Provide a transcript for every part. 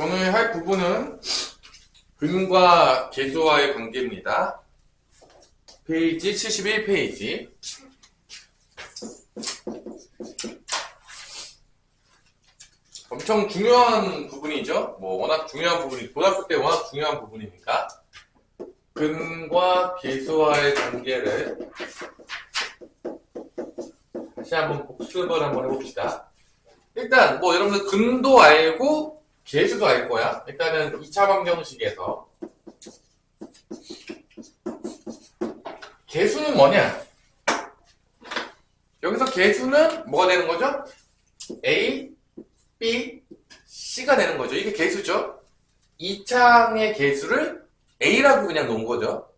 오늘 할 부분은 근과 계수와의 관계입니다. 페이지 71페이지. 엄청 중요한 부분이죠. 워낙 중요한 부분이, 고등학교 때 워낙 중요한 부분이니까. 근과 계수와의 관계를 다시 한번 복습을 한번 해봅시다. 일단 여러분들 근도 알고 계수도 알 거야. 일단은 2차 방정식에서 계수는 뭐냐? 여기서 계수는 뭐가 되는 거죠? A, B, C가 되는 거죠. 이게 계수죠. 2차항의 계수를 A라고 그냥 놓은 거죠.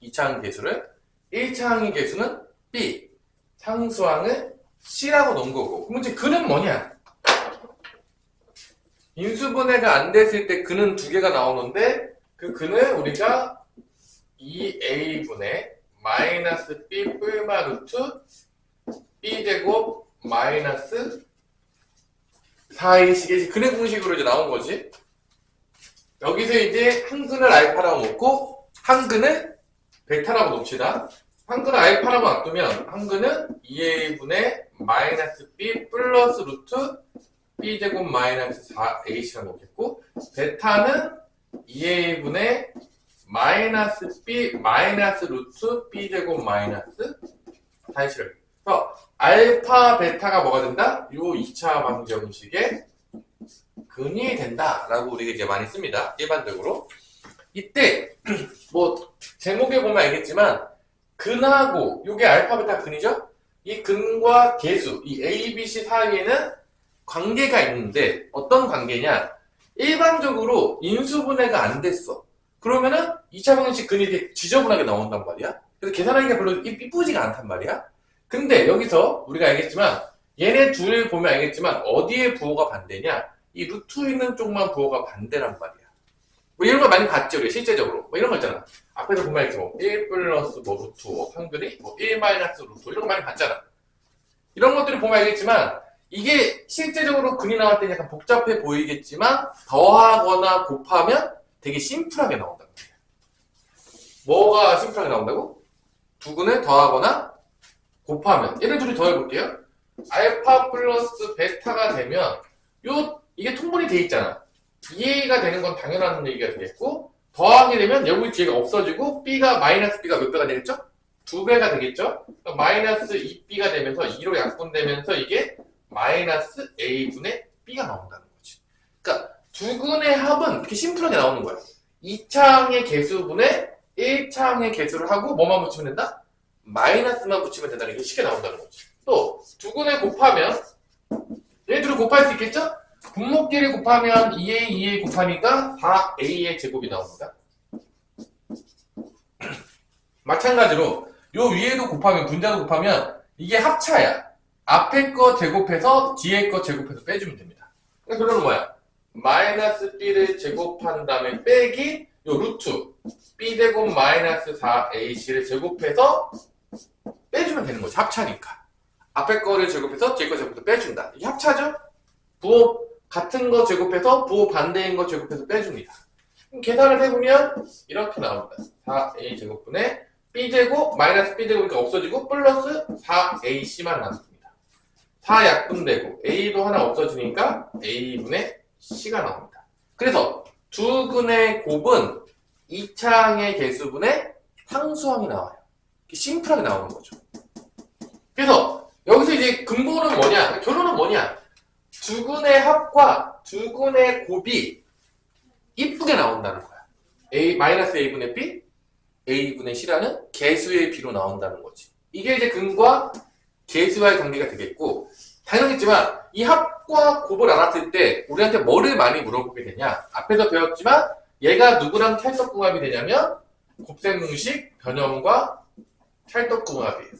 2차항 계수를. 1차항의 계수는 B, 상수항을 C라고 놓은 거고. 그럼 이제 근은 뭐냐? 인수분해가 안 됐을 때 근은 두 개가 나오는데 그 근을 우리가 2A분의 마이너스 B 뿔마 루트 B제곱 마이너스 4A식의 근의 공식으로 이제 나온 거지. 여기서 이제 한 근을 알파라고 놓고 한 근을 베타라고 놓읍시다. 한 근을 알파라고 놔두면 한 근은 2A분의 마이너스 B 플러스 루트 B제곱 마이너스 4A씨라고 놓겠고, 베타는 2A분의 마이너스 B 마이너스 루트 B제곱 마이너스 4A씨를. 그래서 알파 베타가 뭐가 된다? 요 2차 방정식의 근이 된다라고 우리가 이제 많이 씁니다. 일반적으로. 이때 제목에 보면 알겠지만 근하고 요게 알파 베타 근이죠? 이 근과 계수, 이 A, B, C 사이에는 관계가 있는데 어떤 관계냐? 일반적으로 인수분해가 안 됐어. 그러면은 2차 방정식 근이 이렇게 지저분하게 나온단 말이야. 그래서 계산하기가 별로 이쁘지가 않단 말이야. 근데 여기서 우리가 알겠지만 얘네 둘을 보면 알겠지만 어디에 부호가 반대냐? 이 루트 있는 쪽만 부호가 반대란 말이야. 이런 걸 많이 봤죠, 우리 실제적으로. 이런 거 있잖아. 앞에서 보면 이렇게 1 플러스 루트 5, 한글이 1 마이너스 루트 5, 이런 거 많이 봤잖아. 이런 것들을 보면 알겠지만 이게 실제적으로 근이 나올 때는 약간 복잡해 보이겠지만 더하거나 곱하면 되게 심플하게 나온단 말이야. 뭐가 심플하게 나온다고? 두 근을 더하거나 곱하면. 얘를 둘이 더해볼게요. 알파 플러스 베타가 되면 이게 통분이 돼 있잖아. 2A가 되는 건 당연한 얘기가 되겠고, 더하게 되면 여기 뒤가 없어지고 마이너스 B가 몇 배가 되겠죠? 2배가 되겠죠? 마이너스 2B가 되면서 2로 약분되면서 이게 마이너스 A분의 B가 나온다는 거지. 그러니까 두 근의 합은 이렇게 심플하게 나오는 거야. 2차항의 개수분의 1차항의 개수를 하고 뭐만 붙이면 된다? 마이너스만 붙이면 된다는 게 쉽게 나온다는 거지. 또 두 근을 곱하면 얘 둘을 곱할 수 있겠죠? 분모끼리 곱하면 2A 곱하니까 4A의 제곱이 나옵니다. 마찬가지로 요 위에도 곱하면, 분자도 곱하면 이게 합차야. 앞에 거 제곱해서 뒤에 거 제곱해서 빼주면 됩니다. 그러니까 결론은 뭐야? 마이너스 B를 제곱한 다음에 빼기 요 루트 B제곱 마이너스 4AC를 제곱해서 빼주면 되는 거지. 합차니까. 앞에 거를 제곱해서 뒤에 거 제곱해서 빼준다. 이게 합차죠? 부호 같은 거 제곱해서 부호 반대인 거 제곱해서 빼줍니다. 그럼 계산을 해보면 이렇게 나옵니다. 4A 제곱분의 B제곱 마이너스 B제곱이니까 없어지고 플러스 4AC만 남습니다. 4 약분되고 A도 하나 없어지니까 A분의 C가 나옵니다. 그래서 두 근의 곱은 2차항의 개수분의 상수항이 나와요. 심플하게 나오는 거죠. 그래서 여기서 이제 근본은 뭐냐? 결론은 뭐냐? 두 근의 합과 두 근의 곱이 이쁘게 나온다는 거야. 마이너스 A분의 B, A분의 C라는 개수의 B로 나온다는 거지. 이게 이제 근과 계수와의 관계가 되겠고, 당연했지만 이 합과 곱을 알았을 때 우리한테 뭐를 많이 물어보게 되냐? 앞에서 배웠지만 얘가 누구랑 찰떡궁합이 되냐면 곱셈공식, 변형과 찰떡궁합이에요.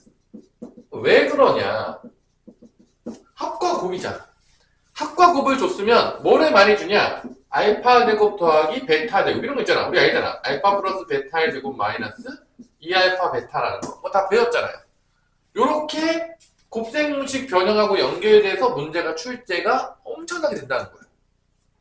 왜 그러냐? 합과 곱이잖아. 합과 곱을 줬으면 뭐를 많이 주냐? 알파 제곱 더하기 베타 제곱 이런 거 있잖아. 우리 알잖아. 알파 플러스 베타의 제곱 마이너스 2알파 베타라는 거. 다 배웠잖아요. 요렇게 곱셈공식 변형하고 연결돼서 문제가 출제가 엄청나게 된다는 거예요.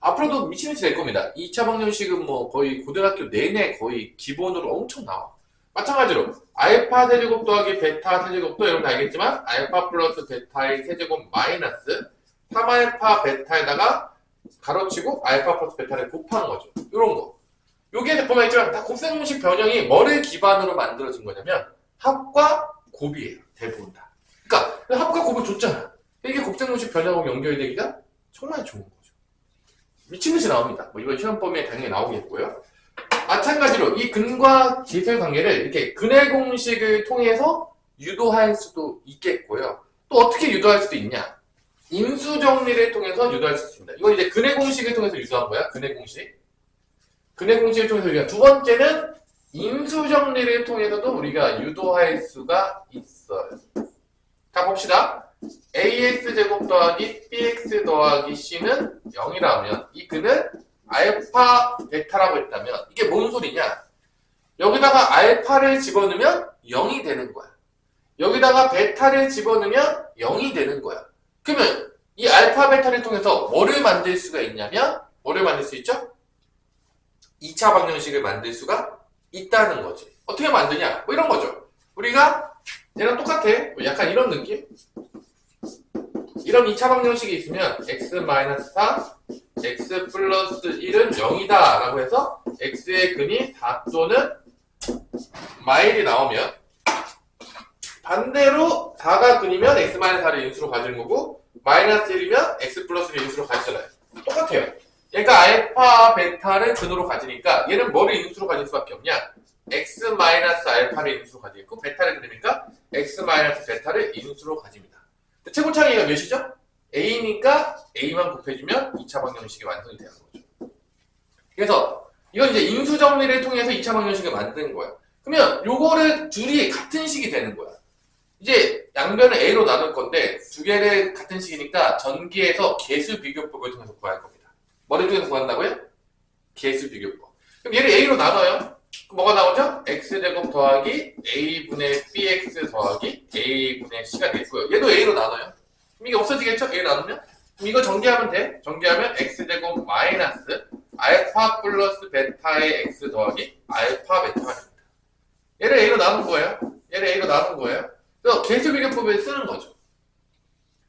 앞으로도 미친듯이 될 겁니다. 2차 방정식은 뭐 거의 고등학교 내내 거의 기본으로 엄청 나와. 마찬가지로 알파 세제곱 더하기 베타 세제곱도 여러분 알겠지만 알파 플러스 베타의 세제곱 마이너스 3알파 베타에다가 가로치고 알파 플러스 베타를 곱한 거죠. 이런 거. 요게 보면 있지만 다 곱셈공식 변형이 뭐를 기반으로 만들어진 거냐면 합과 곱이에요. 대부분 다. 그러니까 합과 곱을 줬잖아. 이게 곱셈공식 변형하고 연결이 되기가 정말 좋은 거죠. 미친듯이 나옵니다. 뭐 이번 시험범위에 당연히 나오겠고요. 마찬가지로 이 근과 기술 관계를 이렇게 근의 공식을 통해서 유도할 수도 있겠고요. 또 어떻게 유도할 수도 있냐? 인수 정리를 통해서 유도할 수 있습니다. 이건 이제 근의 공식을 통해서 유도한 거야. 근의 공식. 근의 공식을 통해서 유도한. 두 번째는 인수 정리를 통해서도 우리가 유도할 수가 있어요. 자, 봅시다. AX제곱 더하기 BX 더하기 C는 0이라면 이 근은 알파 베타라고 했다면 이게 뭔 소리냐? 여기다가 알파를 집어넣으면 0이 되는 거야. 여기다가 베타를 집어넣으면 0이 되는 거야. 그러면 이 알파 베타를 통해서 뭐를 만들 수가 있냐면 뭐를 만들 수 있죠? 2차 방정식을 만들 수가 있다는 거지. 어떻게 만드냐? 뭐 이런 거죠. 우리가 얘랑 똑같아. 뭐 약간 이런 느낌? 이런 2차 방정식이 있으면 x-4, x 플러스 1은 0이다 라고 해서 x의 근이 4 또는 마일이 나오면 반대로 4가 근이면 x-4를 인수로 가지는 거고 마이너스 1이면 x 플러스 1을 인수로 가지잖아요. 똑같아요. 그러니까 알파, 베타를 근으로 가지니까 얘는 뭐를 인수로 가질 수밖에 없냐? x-알파를 인수로 가지고 베타를 그리니까 x-베타를 인수로 가집니다. 최고차이가 몇이죠? a니까 a만 곱해주면 2차 방정식이 완성이 되는 거죠. 그래서 이건 이제 인수 정리를 통해서 2차 방정식을 만드는 거야. 그러면 요거를 둘이 같은 식이 되는 거야. 이제 양변을 a로 나눌 건데 두 개를 같은 식이니까 전기에서 개수 비교법을 통해서 구할 겁니다. 뭐를 통해서 구한다고요? 개수 비교법. 그럼 얘를 a로 나눠요. 그럼 뭐가 나오죠? x제곱 더하기 a분의 bx 더하기 a분의 c가 되고요. 얘도 a로 나눠요. 그럼 이게 없어지겠죠? a 나누면? 그럼 이거 전개하면 돼. 전개하면 x제곱 마이너스 알파 플러스 베타의 x 더하기 알파 베타가 됩니다. 얘를 a로 나눈 거예요. 얘를 a로 나눈 거예요. 그래서 개수 비교법을 쓰는 거죠.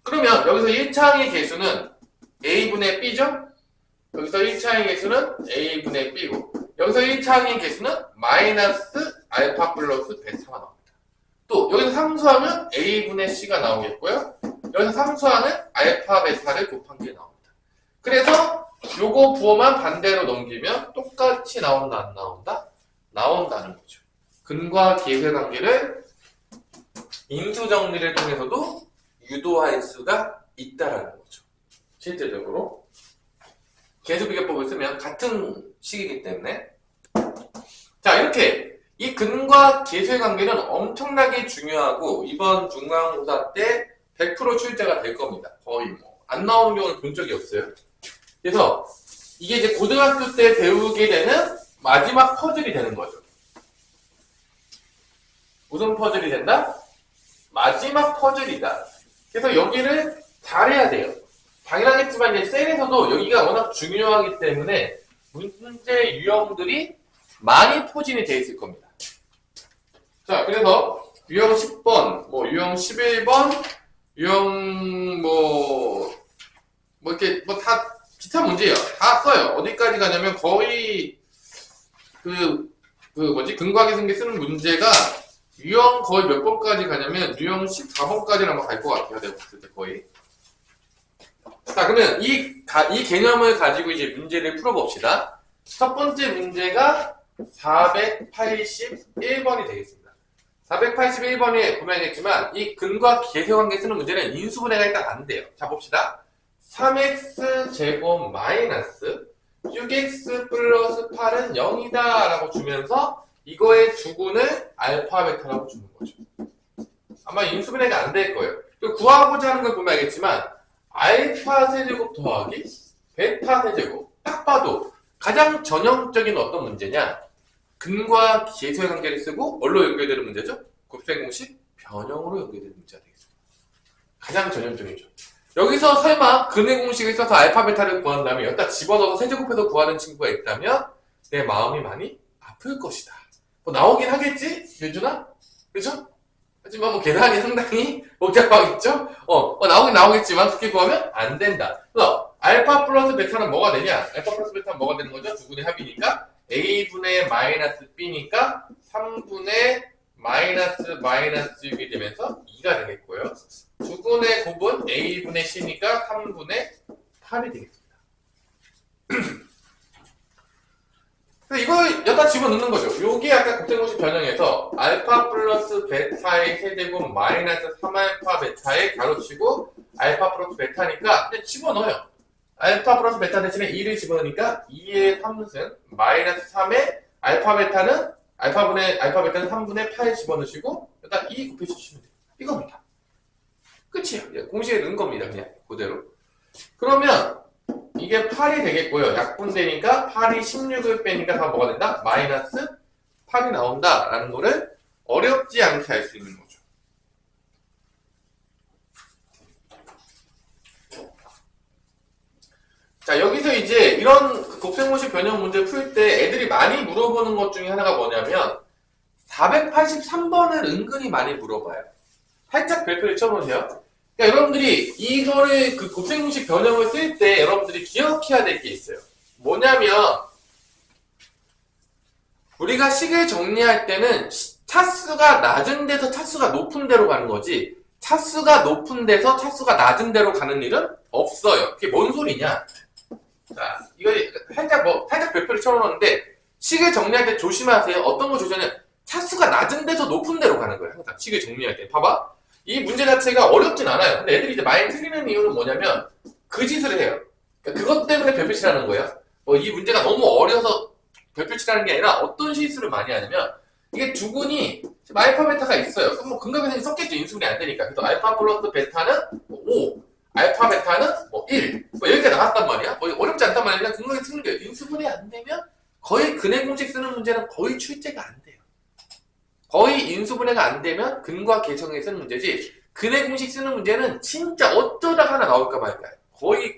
그러면 여기서 1차항의 개수는 a분의 b죠? 여기서 1차항의 개수는 a분의 b고 여기서 1차항의 개수는 마이너스 알파 플러스 베타가 나옵니다. 또 여기서 상수하면 a분의 c가 나오겠고요. 여기서 상수하는 알파 베타를 곱한 게 나옵니다. 그래서 요거 부호만 반대로 넘기면 똑같이 나온다 안 나온다? 나온다는 거죠. 근과 기의 관계를 인수 정리를 통해서도 유도할 수가 있다라는 거죠. 실제적으로 개수 비교법을 쓰면 같은 식이기 때문에 자 이렇게 이 근과 계수의 관계는 엄청나게 중요하고 이번 중간고사 때 100% 출제가 될 겁니다. 거의 뭐 안 나오는 경우는 본 적이 없어요. 그래서 이게 이제 고등학교 때 배우게 되는 마지막 퍼즐이 되는 거죠. 무슨 퍼즐이 된다? 마지막 퍼즐이다. 그래서 여기를 잘해야 돼요. 당연하겠지만 이제 셀에서도 여기가 워낙 중요하기 때문에 문제 유형들이 많이 포진이 되어 있을 겁니다. 자, 그래서 유형 10번, 뭐 유형 11번, 유형 뭐 이렇게 뭐 다 비슷한 문제예요. 다 써요. 어디까지 가냐면 거의 근과계 생기 쓰는 문제가 유형 거의 몇 번까지 가냐면 유형 14번까지는 아마 갈 것 같아요. 내가 봤을 때 거의. 자, 그러면 이 개념을 가지고 이제 문제를 풀어봅시다. 첫 번째 문제가 481번이 되겠습니다. 481번에 보면 알겠지만 이 근과 계수 관계 쓰는 문제는 인수분해가 일단 안 돼요. 자, 봅시다. 3x 제곱 마이너스 6x 플러스 8은 0이다 라고 주면서 이거의 주군을 알파 베타라고 주는 거죠. 아마 인수분해가 안 될 거예요. 구하고자 하는 걸 보면 알겠지만 알파 세제곱 더하기 베타 세제곱 딱 봐도 가장 전형적인 어떤 문제냐? 근과 계수의 관계를 쓰고 뭘로 연결되는 문제죠? 곱셈공식 변형으로 연결되는 문제가 되겠습니다. 가장 전형적이죠. 여기서 설마 근의 공식을 써서 알파 베타를 구한다면 여기다 집어넣어서 세제곱해서 구하는 친구가 있다면 내 마음이 많이 아플 것이다. 뭐 나오긴 하겠지? 유준아? 그죠? 하지만 뭐 계산이 상당히 복잡하겠죠? 나오겠지만 그렇게 구하면 안 된다. 그래서 알파 플러스 베타는 뭐가 되냐? 알파 플러스 베타는 뭐가 되는 거죠? 두 분의 합이니까 a분의 마이너스 b니까 3분의 마이너스 6이 되면서 2가 되겠고요. 두 분의 곱은 a분의 c니까 3분의 8이 되겠습니다. 그래서 이걸 여기다 집어넣는 거죠. 요게 아까 곱셈공식 변형해서 알파 플러스 베타의 세제곱 마이너스 3알파 베타에 가로치고 알파 플러스 베타니까 그냥 집어넣어요. 알파 플러스 베타 대신에 2를 집어넣으니까 2의 3승 마이너스 3의 알파 베타는 3분의 8 집어넣으시고 여기다 2 곱해주시면 돼요. 이겁니다. 끝이에요. 공식에 넣은 겁니다. 그냥 그대로. 그러면 이게 8이 되겠고요. 약분되니까 8이 16을 빼니까 다 뭐가 된다? 마이너스 8이 나온다라는 거를 어렵지 않게 알 수 있는 거죠. 자, 여기서 이제 이런 곱셈공식 변형 문제 풀 때 애들이 많이 물어보는 것 중에 하나가 뭐냐면 483번을 은근히 많이 물어봐요. 살짝 별표를 쳐보세요. 그러니까 여러분들이 이거를 그 곱셈공식 변형을 쓸 때 여러분들이 기억해야 될 게 있어요. 뭐냐면 우리가 식을 정리할 때는 차수가 낮은 데서 차수가 높은 데로 가는 거지 차수가 높은 데서 차수가 낮은 데로 가는 일은 없어요. 그게 뭔 소리냐? 자, 이거 살짝 별표를 쳐놓았는데 식을 정리할 때 조심하세요. 어떤 거 조심하냐면 차수가 낮은 데서 높은 데로 가는 거예요. 항상 식을 정리할 때. 봐봐. 이 문제 자체가 어렵진 않아요. 근데 애들이 이제 많이 틀리는 이유는 뭐냐면 그 짓을 해요. 그러니까 그것 때문에 별표치라는 거예요. 이 문제가 너무 어려서 별표치라는 게 아니라 어떤 실수를 많이 하냐면 이게 두근이 지금 알파 베타가 있어요. 그럼 뭐 근각계산이 섞겠죠. 인수분이 안 되니까. 그래서 알파 플러스 베타는 5, 알파 베타는 1 여기까지 나왔단 말이야. 어렵지 않단 말이야. 그냥 근각에 쓰는 게 인수분이 안 되면 거의 근의 공식 쓰는 문제는 거의 출제가 안 돼요. 거의 인수분해가 안 되면 근과 계성에 쓰는 문제지 근의 공식 쓰는 문제는 진짜 어쩌다가 하나 나올까 말까요.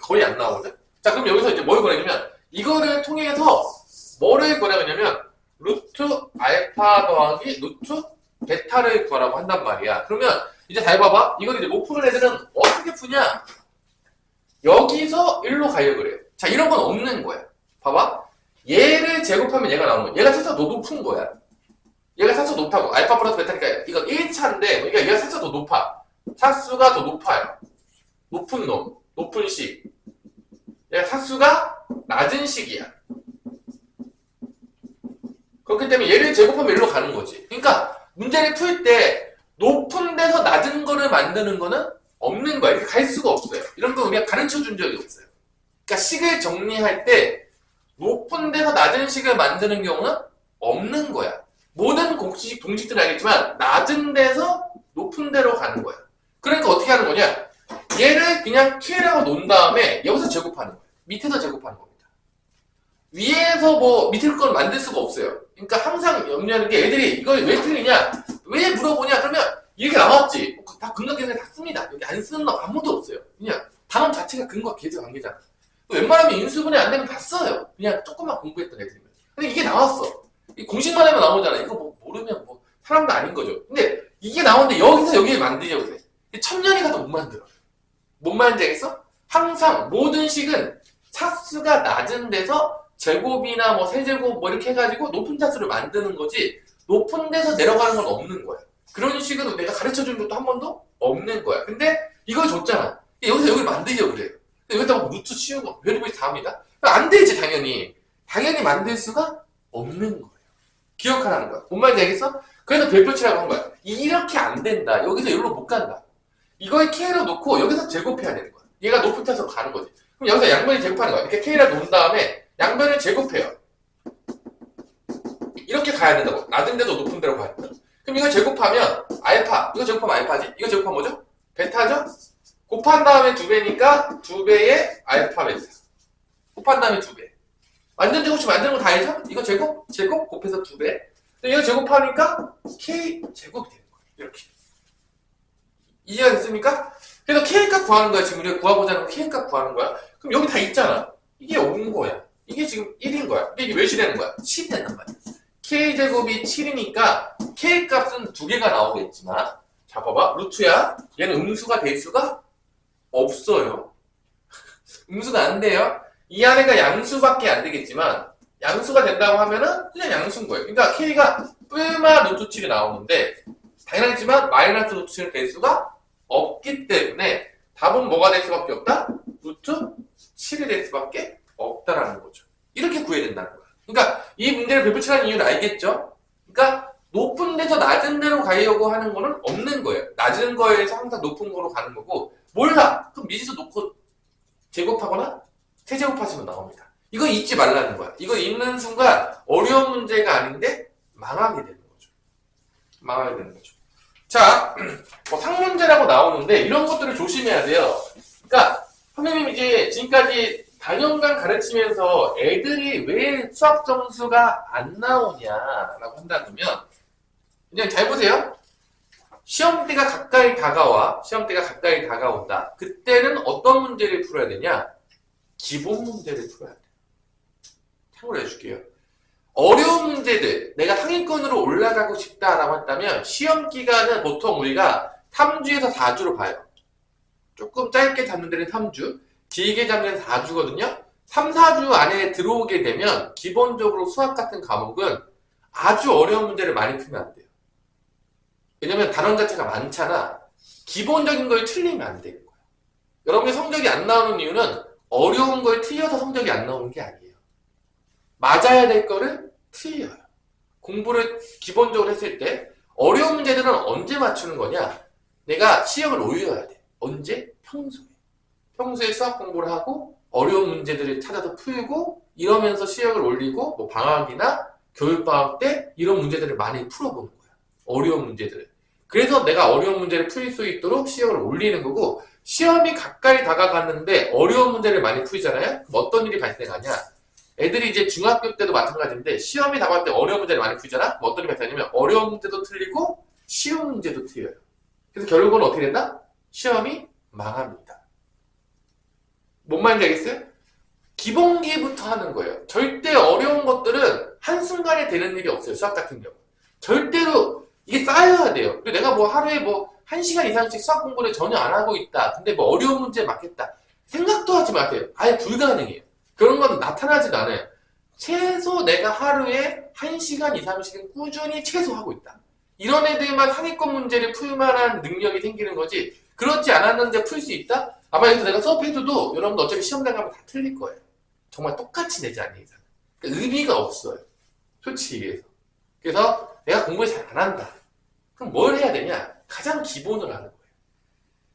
거의 안 나오거든. 자, 그럼 여기서 이제 뭘 구하냐면 이거를 통해서 뭐를 구하냐면 루트 알파 더하기 루트 베타를 구하라고 한단 말이야. 그러면 이제 잘 봐봐. 이걸 이제 못 푸는 애들은 어떻게 푸냐? 여기서 1로 가려고 그래요. 자, 이런 건 없는 거야. 봐봐. 얘를 제곱하면 얘가 나오는 거야. 얘가 진짜 더 높은 거야. 얘가 차수 높다고. 알파 플러스 베타니까 이거 1차인데 얘가 차수가 더 높아. 차수가 더 높아요. 높은 놈. 높은 식. 얘가 차수가 낮은 식이야. 그렇기 때문에 얘를 제곱하면 1로 가는 거지. 그러니까 문제를 풀 때 높은 데서 낮은 거를 만드는 거는 없는 거야. 이렇게 갈 수가 없어요. 이런 거 우리가 가르쳐 준 적이 없어요. 그러니까 식을 정리할 때 높은 데서 낮은 식을 만드는 경우는 없는 거야. 모든 공식, 동식들은 알겠지만 낮은 데서 높은 데로 가는 거야. 그러니까 어떻게 하는 거냐? 얘를 그냥 K라고 놓은 다음에 여기서 제곱하는 거야. 밑에서 제곱하는 겁니다. 위에서 밑에 걸 만들 수가 없어요. 그러니까 항상 염려하는 게 애들이 이걸 왜 틀리냐? 왜 물어보냐? 그러면 이렇게 나왔지. 다 근각계산에 다 씁니다. 여기 안 쓰는 놈 아무도 없어요. 그냥 단원 자체가 근과 계수 관계잖아. 웬만하면 인수분해 안 되면 다 써요. 그냥 조금만 공부했던 애들이면. 근데 이게 나왔어. 이 공식만 하면 나오잖아. 이거 모르면 사람도 아닌 거죠. 근데 이게 나오는데 여기서 여기를 만들려고 그래. 천년이 가도 못 만들어. 뭔 말인지 알겠어? 항상 모든 식은 차수가 낮은 데서 제곱이나 세제곱 이렇게 해가지고 높은 차수를 만드는 거지 높은 데서 내려가는 건 없는 거야. 그런 식은 내가 가르쳐준 것도 한 번도 없는 거야. 근데 이걸 줬잖아. 여기서 여기를 만들려고 그래. 여기다가 루트 씌우고 별의별이 다 합니다. 안 되지 당연히. 당연히 만들 수가 없는 거야. 기억하라는 거야. 뭔 말인지 알겠어? 그래서 별표치라고 한 거야. 이렇게 안 된다. 여기서 여기로 못 간다. 이걸 K로 놓고 여기서 제곱해야 되는 거야. 얘가 높은 차수로 가는 거지. 그럼 여기서 양변을 제곱하는 거야. 이렇게 K를 놓은 다음에 양변을 제곱해요. 이렇게 가야 된다고. 낮은 데도 높은 데로 가야 된다. 그럼 이거 제곱하면 알파. 이거 제곱하면 알파지? 이거 제곱하면 뭐죠? 베타죠? 곱한 다음에 2배니까 2배의 알파 베타. 곱한 다음에 2배. 완전 제곱식 만드는 거 다 알죠? 이거 제곱 곱해서 2배. 이거 제곱하니까 K 제곱이 되는 거예요. 이렇게. 이해가 됐습니까? 그래서 K값 구하는 거야. 지금 우리가 구하고자 하는 거 K값 구하는 거야. 그럼 여기 다 있잖아. 이게 5인 거야. 이게 지금 1인 거야. 이게 몇이 되는 거야? 7이 된단 말이야. K제곱이 7이니까 K값은 두 개가 나오겠지만, 자, 봐봐. 루트야. 얘는 음수가 될 수가 없어요. 음수가 안 돼요. 이 안에가 양수밖에 안 되겠지만, 양수가 된다고 하면은 그냥 양수인 거예요. 그러니까 K가 뿔마 루트 7이 나오는데, 당연하지만 마이너스 루트 7은 될 수가 없기 때문에 답은 뭐가 될 수밖에 없다? 루트 7이 될 수밖에 없다라는 거죠. 이렇게 구해야 된다는 거야. 그러니까 이 문제를 배분치라는 이유는 알겠죠? 그러니까 높은 데서 낮은 데로 가려고 하는 거는 없는 거예요. 낮은 거에서 항상 높은 거로 가는 거고, 몰라! 그럼 미지수 놓고 제곱하거나 세제곱하시면 나옵니다. 이거 잊지 말라는 거야. 이거 읽는 순간 어려운 문제가 아닌데 망하게 되는 거죠. 망하게 되는 거죠. 자, 뭐 상문제라고 나오는데 이런 것들을 조심해야 돼요. 그러니까 선생님 이제 지금까지 4년간 가르치면서 애들이 왜 수학 점수가 안 나오냐라고 한다면, 그냥 잘 보세요. 시험대가 가까이 다가온다. 그때는 어떤 문제를 풀어야 되냐? 기본 문제를 풀어야 돼. 참고로 해줄게요. 어려운 문제들, 내가 상위권으로 올라가고 싶다라고 한다면 시험 기간은 보통 우리가 3주에서 4주로 봐요. 조금 짧게 잡는 데는 3주, 길게 잡는 데는 4주거든요. 3, 4주 안에 들어오게 되면 기본적으로 수학 같은 과목은 아주 어려운 문제를 많이 풀면 안 돼요. 왜냐면 단원 자체가 많잖아. 기본적인 걸 틀리면 안 되는 거야. 여러분의 성적이 안 나오는 이유는 어려운 걸 틀려서 성적이 안 나오는 게 아니에요. 맞아야 될 거를 틀려요. 공부를 기본적으로 했을 때 어려운 문제들은 언제 맞추는 거냐? 내가 시험을 올려야 돼. 언제? 평소에. 평소에 수학 공부를 하고 어려운 문제들을 찾아서 풀고 이러면서 시험을 올리고 뭐 방학이나 교육방학 때 이런 문제들을 많이 풀어보는 거야. 어려운 문제들을. 그래서 내가 어려운 문제를 풀 수 있도록 시험을 올리는 거고, 시험이 가까이 다가갔는데 어려운 문제를 많이 풀잖아요? 그럼 어떤 일이 발생하냐? 애들이 이제 중학교 때도 마찬가지인데 시험이 다가갈 때 어려운 문제를 많이 풀잖아? 그럼 어떤 일이 발생하냐면 어려운 문제도 틀리고 쉬운 문제도 틀려요. 그래서 결국은 어떻게 된다? 시험이 망합니다. 뭔 말인지 알겠어요? 기본기부터 하는 거예요. 절대 어려운 것들은 한순간에 되는 일이 없어요. 수학 같은 경우. 절대로 이게 쌓여야 돼요. 그리고 내가 뭐 하루에 뭐 1시간 이상씩 수학 공부를 전혀 안 하고 있다. 근데 뭐 어려운 문제에 맞겠다. 생각도 하지 마세요. 아예 불가능해요. 그런 건 나타나지도 않아요. 최소 내가 하루에 1시간 이상씩은 꾸준히 최소 하고 있다. 이런 애들만 상위권 문제를 풀 만한 능력이 생기는 거지. 그렇지 않았는데 풀 수 있다? 아마 여기서 내가 수업해줘도 여러분들 어차피 시험 나가면 다 틀릴 거예요. 정말 똑같이 내지 않는 이상. 그러니까 의미가 없어요. 솔직히 얘기해서. 그래서 내가 공부를 잘 안 한다. 그럼 뭘 해야 되냐? 가장 기본을 하는 거예요.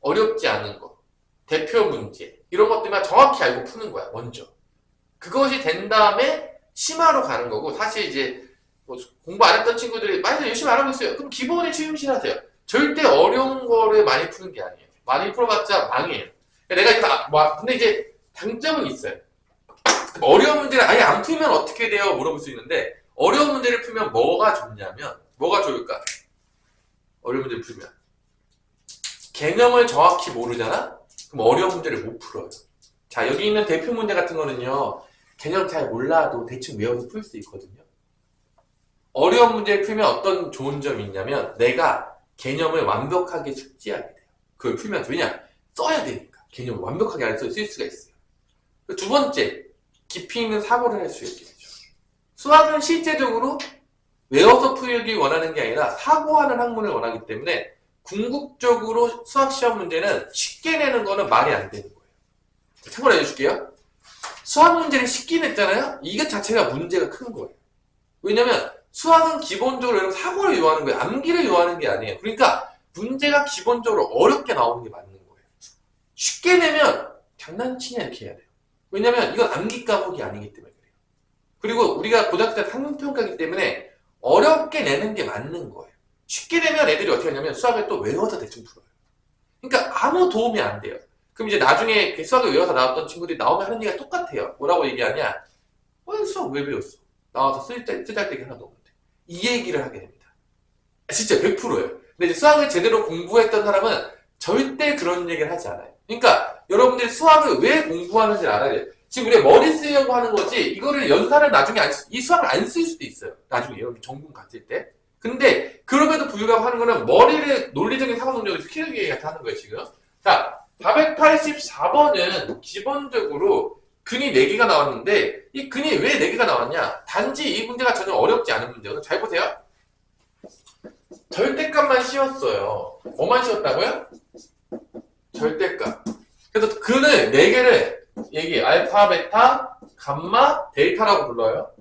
어렵지 않은 거. 대표 문제. 이런 것들만 정확히 알고 푸는 거야, 먼저. 그것이 된 다음에 심화로 가는 거고, 사실 이제 뭐 공부 안 했던 친구들이 많이 열심히 안 하고 있어요. 그럼 기본에 충실하세요. 절대 어려운 거를 많이 푸는 게 아니에요. 많이 풀어봤자 망해요. 내가 이제 근데 이제 장점은 있어요. 어려운 문제를 아예 안 풀면 어떻게 돼요? 물어볼 수 있는데, 어려운 문제를 풀면 뭐가 좋냐면, 뭐가 좋을까? 어려운 문제를 풀면 개념을 정확히 모르잖아? 그럼 어려운 문제를 못 풀어요. 자, 여기 있는 대표 문제 같은 거는요, 개념 잘 몰라도 대충 외워서 풀 수 있거든요. 어려운 문제를 풀면 어떤 좋은 점이 있냐면, 내가 개념을 완벽하게 숙지하게 돼요. 그걸 풀면서. 왜냐? 써야 되니까. 개념을 완벽하게 알아서 쓸 수가 있어요. 두 번째, 깊이 있는 사고를 할 수 있게 되죠. 수학은 실제적으로 외워서 풀기 원하는 게 아니라 사고하는 학문을 원하기 때문에 궁극적으로 수학 시험 문제는 쉽게 내는 거는 말이 안 되는 거예요. 참고로 해줄게요. 수학 문제를 쉽게 냈잖아요? 이것 자체가 문제가 큰 거예요. 왜냐면 수학은 기본적으로 사고를 요하는 거예요. 암기를 요하는 게 아니에요. 그러니까 문제가 기본적으로 어렵게 나오는 게 맞는 거예요. 쉽게 내면 장난치냐 이렇게 해야 돼요. 왜냐면 이건 암기 과목이 아니기 때문에 그래요. 그리고 우리가 고등학교 때 학문평가이기 때문에 어렵게 내는 게 맞는 거예요. 쉽게 내면 애들이 어떻게 하냐면 수학을 또 외워서 대충 풀어요. 그러니까 아무 도움이 안 돼요. 그럼 이제 나중에 수학을 외워서 나왔던 친구들이 나오면 하는 얘기가 똑같아요. 뭐라고 얘기하냐? 수학 왜 배웠어? 나와서 쓰잘데기 하나도 없는데. 이 얘기를 하게 됩니다. 진짜 100%예요. 근데 이제 수학을 제대로 공부했던 사람은 절대 그런 얘기를 하지 않아요. 그러니까 여러분들이 수학을 왜 공부하는지 알아야 돼요. 지금 우리가 머리 쓰려고 하는 거지 이거를 연산을 나중에 이 수학을 안 쓸 수도 있어요. 나중에 여러분 전공 갔을 때. 근데 그럼에도 불구하고 하는 거는 머리를 논리적인 사고 능력을 키우기 위해 하는 거예요 지금. 자, 484번은 기본적으로 근이 4개가 나왔는데 이 근이 왜 4개가 나왔냐? 단지 이 문제가 전혀 어렵지 않은 문제거든요. 잘 보세요. 절대값만 씌웠어요. 뭐만 씌웠다고요? 절대값. 그래서 근을 4개를 얘기 알파, 베타, 감마, 데이터라고 불러요.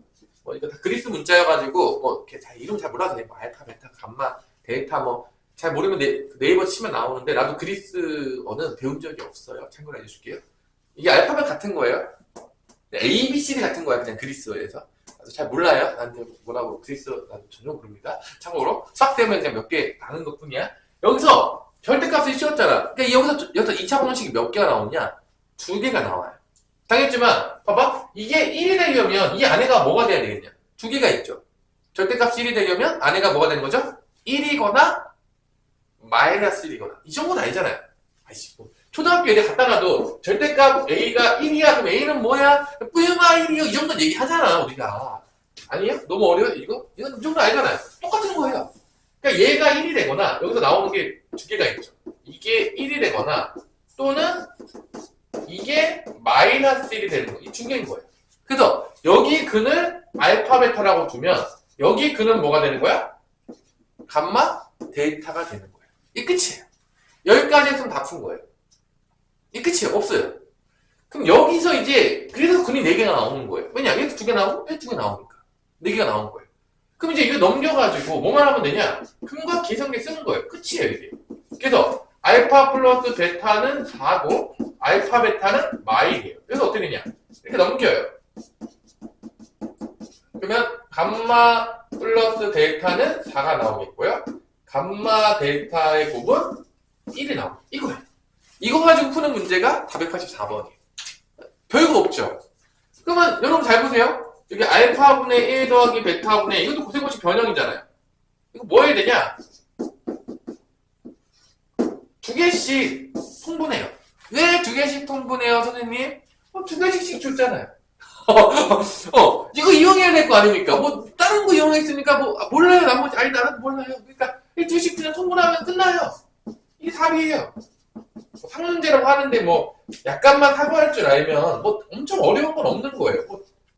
이거 다 그리스 문자여가지고 이렇게 이름 잘 몰라도 돼. 알파, 베타, 감마, 데이터 잘 모르면 네이버 치면 나오는데 나도 그리스어는 배운 적이 없어요. 참고로 해줄게요. 이게 알파벳 같은 거예요. A, B, C, D 같은 거야 그냥 그리스어에서. 잘 몰라요. 나한테 뭐라고 그리스어 나도 전혀 모릅니다. 참고로 수학 때문에 그냥 몇 개 아는 것뿐이야. 여기서 절대값을 씌웠잖아. 그러니까 여기서 2차 방정식이 몇 개가 나오냐? 2개가 나와요. 당했지만 봐봐. 이게 1이 되려면 이 안에가 뭐가 돼야 되겠냐? 2개가 있죠. 절대값이 1이 되려면 안에가 뭐가 되는 거죠? 1이거나 마이너스 1이거나 이 정도는 아니잖아요. 아이씨, 초등학교 애들 갖다 놔도 절대값 A가 1이야 그럼 A는 뭐야? 뿌용아 1이요 이 정도는 얘기하잖아 우리가. 아니에요? 너무 어려워요 이거? 이건 이 정도 알잖아요. 똑같은 거예요. 그러니까 얘가 1이 되거나 여기서 나오는 게 2개가 있죠. 이게 1이 되거나 또는 이게 마이너스 1이 되는 거. 이 2개인 거예요. 그래서 여기 근을 알파 베타라고 두면 여기 근은 뭐가 되는 거야? 감마 데이터가 되는 거예요. 이 끝이에요. 여기까지 했으면 다 푼 거예요. 이 끝이에요. 없어요. 그럼 여기서 이제 그래서 근이 4개가 나오는 거예요. 왜냐? 여기서 2개 나오고 여기 2개 나오니까 4개가 나오는 거예요. 그럼 이제 이거 넘겨가지고 뭐만 하면 되냐? 근과 계산기 쓰는 거예요. 끝이에요 이게. 그래서 알파 플러스 베타는 4고 알파 베타는 마일이에요. 그래서 어떻게 되냐? 이렇게 넘겨요. 그러면 감마 플러스 데이터는 4가 나오겠고요. 감마 데이터의 곱은 1이 나옵니다. 이거예요. 이거 가지고 푸는 문제가 484번이에요. 별거 없죠. 그러면 여러분 잘 보세요. 여기 알파분의 1 더하기 베타분의 이것도 고생고식 변형이잖아요. 이거 뭐 해야 되냐? 2개씩 통분해요. 왜 2개씩 통분해요, 선생님? 2개씩씩 줬잖아요. 이거 이용해야 될 거 아닙니까? 다른 거 이용했으니까 몰라요, 나머지. 아니, 나는 몰라요. 그러니까 2씩 그냥 통분하면 끝나요. 이게 답이에요. 상문제라고 하는데 약간만 사고할 줄 알면 엄청 어려운 건 없는 거예요.